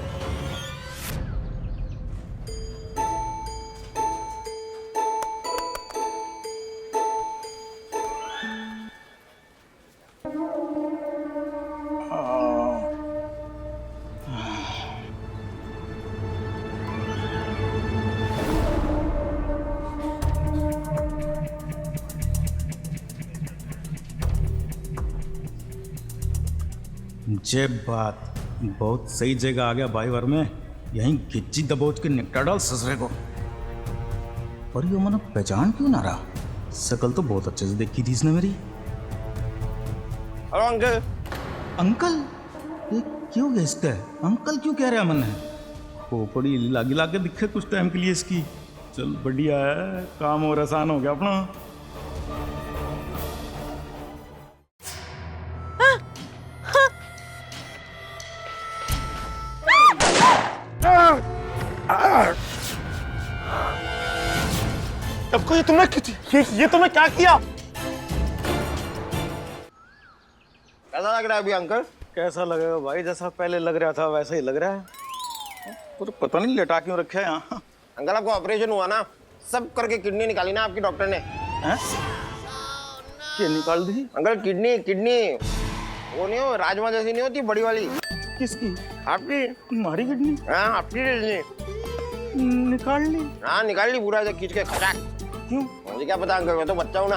Speaker 13: जे बात बहुत सही जगह आ गया भाई वर में, यहीं गिज्जी दबोच के निपटा डाल ससुरे को। और ये मन पहचान क्यों ना रहा? शकल तो बहुत अच्छे से देखी थी इसने मेरी।
Speaker 7: Hello uncle.
Speaker 13: अंकल? ये क्यों गया इसका? अंकल क्यों कह रहा है मन है? खोपड़ी लागी लागे दिखे कुछ टाइम के लिए इसकी। चल बढ़िया है, काम और आसान हो गया अपना।
Speaker 6: अब को ये तुमने क्या किया?
Speaker 7: कैसा लग रहा है अभी अंकल?
Speaker 13: कैसा लगेगा भाई? जैसा पहले लग रहा था वैसा ही लग रहा है। तो पता नहीं लेटा क्यों रखा है यहाँ।
Speaker 7: अंकल आपको ऑपरेशन हुआ ना, सब करके किडनी निकाली ना आपकी डॉक्टर ने।
Speaker 13: क्या निकाल दी?
Speaker 7: अंकल किडनी वो नहीं हो, राजमा जैसी नहीं होती बड़ी वाली।
Speaker 13: किसकी?
Speaker 7: आपकी।
Speaker 13: हमारी किडनी?
Speaker 7: हाँ आपकी किडनी
Speaker 13: निकाल ली।
Speaker 7: हाँ निकाल ली, पूरा खींच के खचाक।
Speaker 13: क्यों?
Speaker 7: मुझे क्या पता अंकल, मैं तो बच्चा हूँ ना।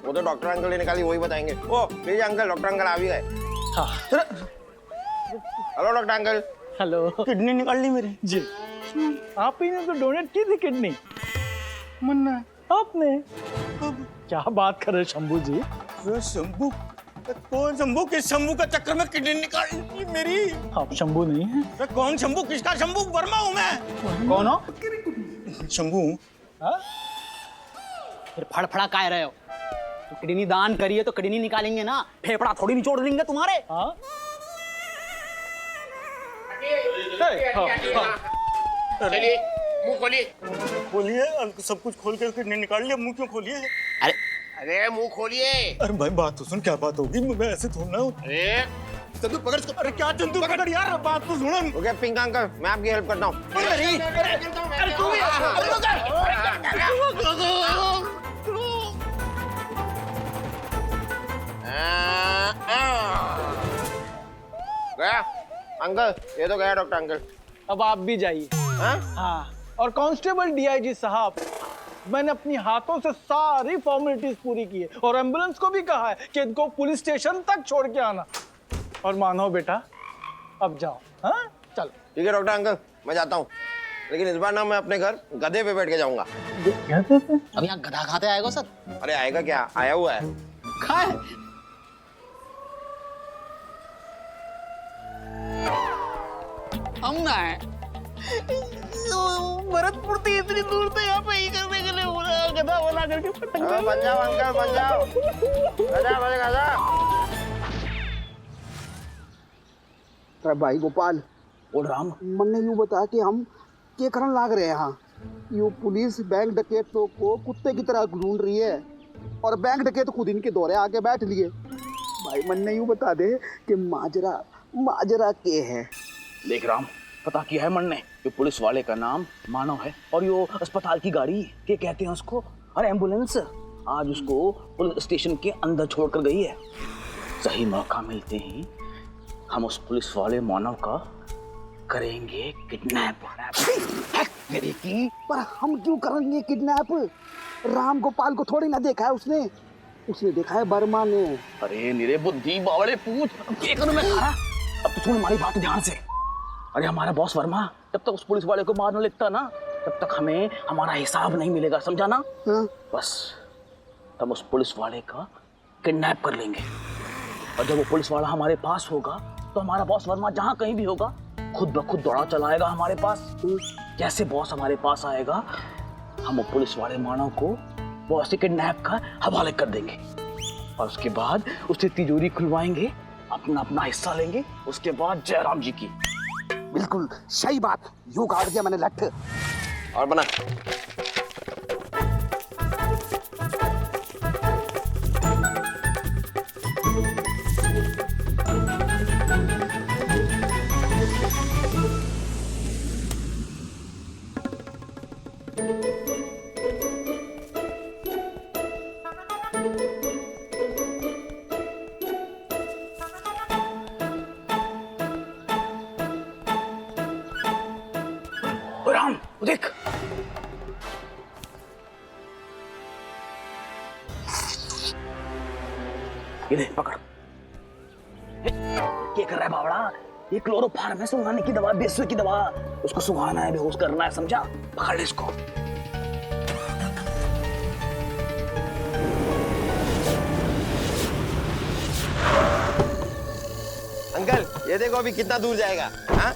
Speaker 7: वो तो डॉक्टर अंकल ने निकाली, वही बताएंगे। ओ प्लीज अंकल, डॉक्टर अंकल आ भी गए। Hello doctor uncle.
Speaker 15: Hello.
Speaker 13: Kidney निकाल ली मेरी?
Speaker 15: जी। आप ही ने तो डोनेट की थी किडनी।
Speaker 13: मन्ना
Speaker 15: आपने? क्या बात कर रहे शंभू जी?
Speaker 13: शंभू? कौन शंभू? किस शंभू का चक्कर में किडनी निकाल ली मेरी?
Speaker 15: आप शंभू नहीं है?
Speaker 13: कौन शंभू? किसका शंभू? वर्मा हूँ मैं।
Speaker 8: कौन हो?
Speaker 13: शंभू हूँ।
Speaker 8: फिर फड़फड़ा काय रहे हो? तो किडनी दान करिए तो किडनी निकालेंगे ना, फेफड़ा थोड़ी निचोड़ देंगे तुम्हारे।
Speaker 6: चलिए मुंह खोलिए।
Speaker 13: खोलिए, सब कुछ खोल के किडनी निकाल लिया, मुंह क्यों खोलिए?
Speaker 6: अरे मुंह खोलिए।
Speaker 13: अरे भाई बात तो सुन, क्या बात होगी? मैं ऐसे थोड़ा हूँ।
Speaker 7: चंदू पकड़ इसको।
Speaker 13: अरे क्या चंदू पकड़ यार, बात तो सुनो।
Speaker 7: ओके पिंक अंकल, मैं आपकी हेल्प करता हूँ। गया अंकल, ये तो गया डॉक्टर अंकल।
Speaker 15: अब आप भी जाइए। हाँ। और कांस्टेबल डीआईजी साहब, मैंने अपनी हाथों से सारी फॉर्मेलिटीज पूरी की है और एम्बुलेंस को भी कहा है कि इनको पुलिस स्टेशन तक छोड़ के आना। और मानो बेटा, अब जाओ। हाँ चलो।
Speaker 7: ठीक है डॉक्टर अंकल, मैं जाता हूँ, लेकिन इस बार ना मैं अपने घर गधे पे बैठ के जाऊंगा।
Speaker 8: अब यहाँ गधा खाते आएगा सर?
Speaker 7: अरे आएगा क्या, आया हुआ है।
Speaker 8: खाए। हम ना है भरतपुर से इतनी दूर से यहाँ पे ही करने के लिए बोला, गधा बोला करके
Speaker 7: बन जाओ अंकल, बन जाओ। गधा।
Speaker 14: अरे भाई गोपाल
Speaker 8: और राम,
Speaker 14: मन ने यूँ बता कि हम क्या करने लाग रहे हैं यहाँ? यूँ पुलिस बैंक डकैतों को कुत्ते की तरह ढूंढ रही है और बैंक डकैत खुद इनके दौरे आके बैठ लिए। भाई मन ने यूँ बता दे कि माजरा के है।
Speaker 8: देख राम, पता किया है मन ने, ये पुलिस वाले का नाम मानव है और यो अस्पताल की गाड़ी क्या कहते हैं उसको, अरे एम्बुलेंस, आज उसको पुलिस स्टेशन के अंदर छोड़कर गई है। सही मौका मिलते ही हम उस पुलिस वाले मानव का करेंगे किडनैप।
Speaker 14: मेरी की पर हम क्यों करेंगे किडनैप? राम गोपाल को थोड़ी ना देखा है उसने देखा है वर्मा ने।
Speaker 8: अरे निरे बुद्धि बावड़े पूछ, क्या करूं मैं खारा? अब तो सुन हमारी बात ध्यान से। अरे हमारा बॉस वर्मा जब तक उस पुलिस वाले को मारने लगता ना, तब तक हमें हमारा हिसाब नहीं मिलेगा, समझा ना? बस तब उस पुलिस वाले का किडनैप कर लेंगे और जब वो पुलिस वाला हमारे पास होगा तो हमारा बॉस वर्मा जहाँ कहीं भी होगा खुद ब खुद दौड़ा चला आएगा हमारे पास। जैसे बॉस हमारे पास आएगा, हम वो पुलिस वाले मानव को बॉस के किडनैप का हवाले कर देंगे और उसके बाद उससे तिजोरी खुलवाएंगे, अपना अपना हिस्सा लेंगे। उसके बाद जयराम जी की।
Speaker 14: बिल्कुल सही बात, यूं काट दिया मैंने लठ।
Speaker 7: और बना।
Speaker 8: राम देख, ये ले पकड़।
Speaker 13: क्या कर रहा है बावड़ा? ये क्लोरोफार्म है, सुंघाने की दवा, बेसुई की दवा। उसको सुंघाना है, बेहोश करना है, समझा? पकड़ ले इसको।
Speaker 7: अंकल ये देखो अभी कितना दूर जाएगा। हाँ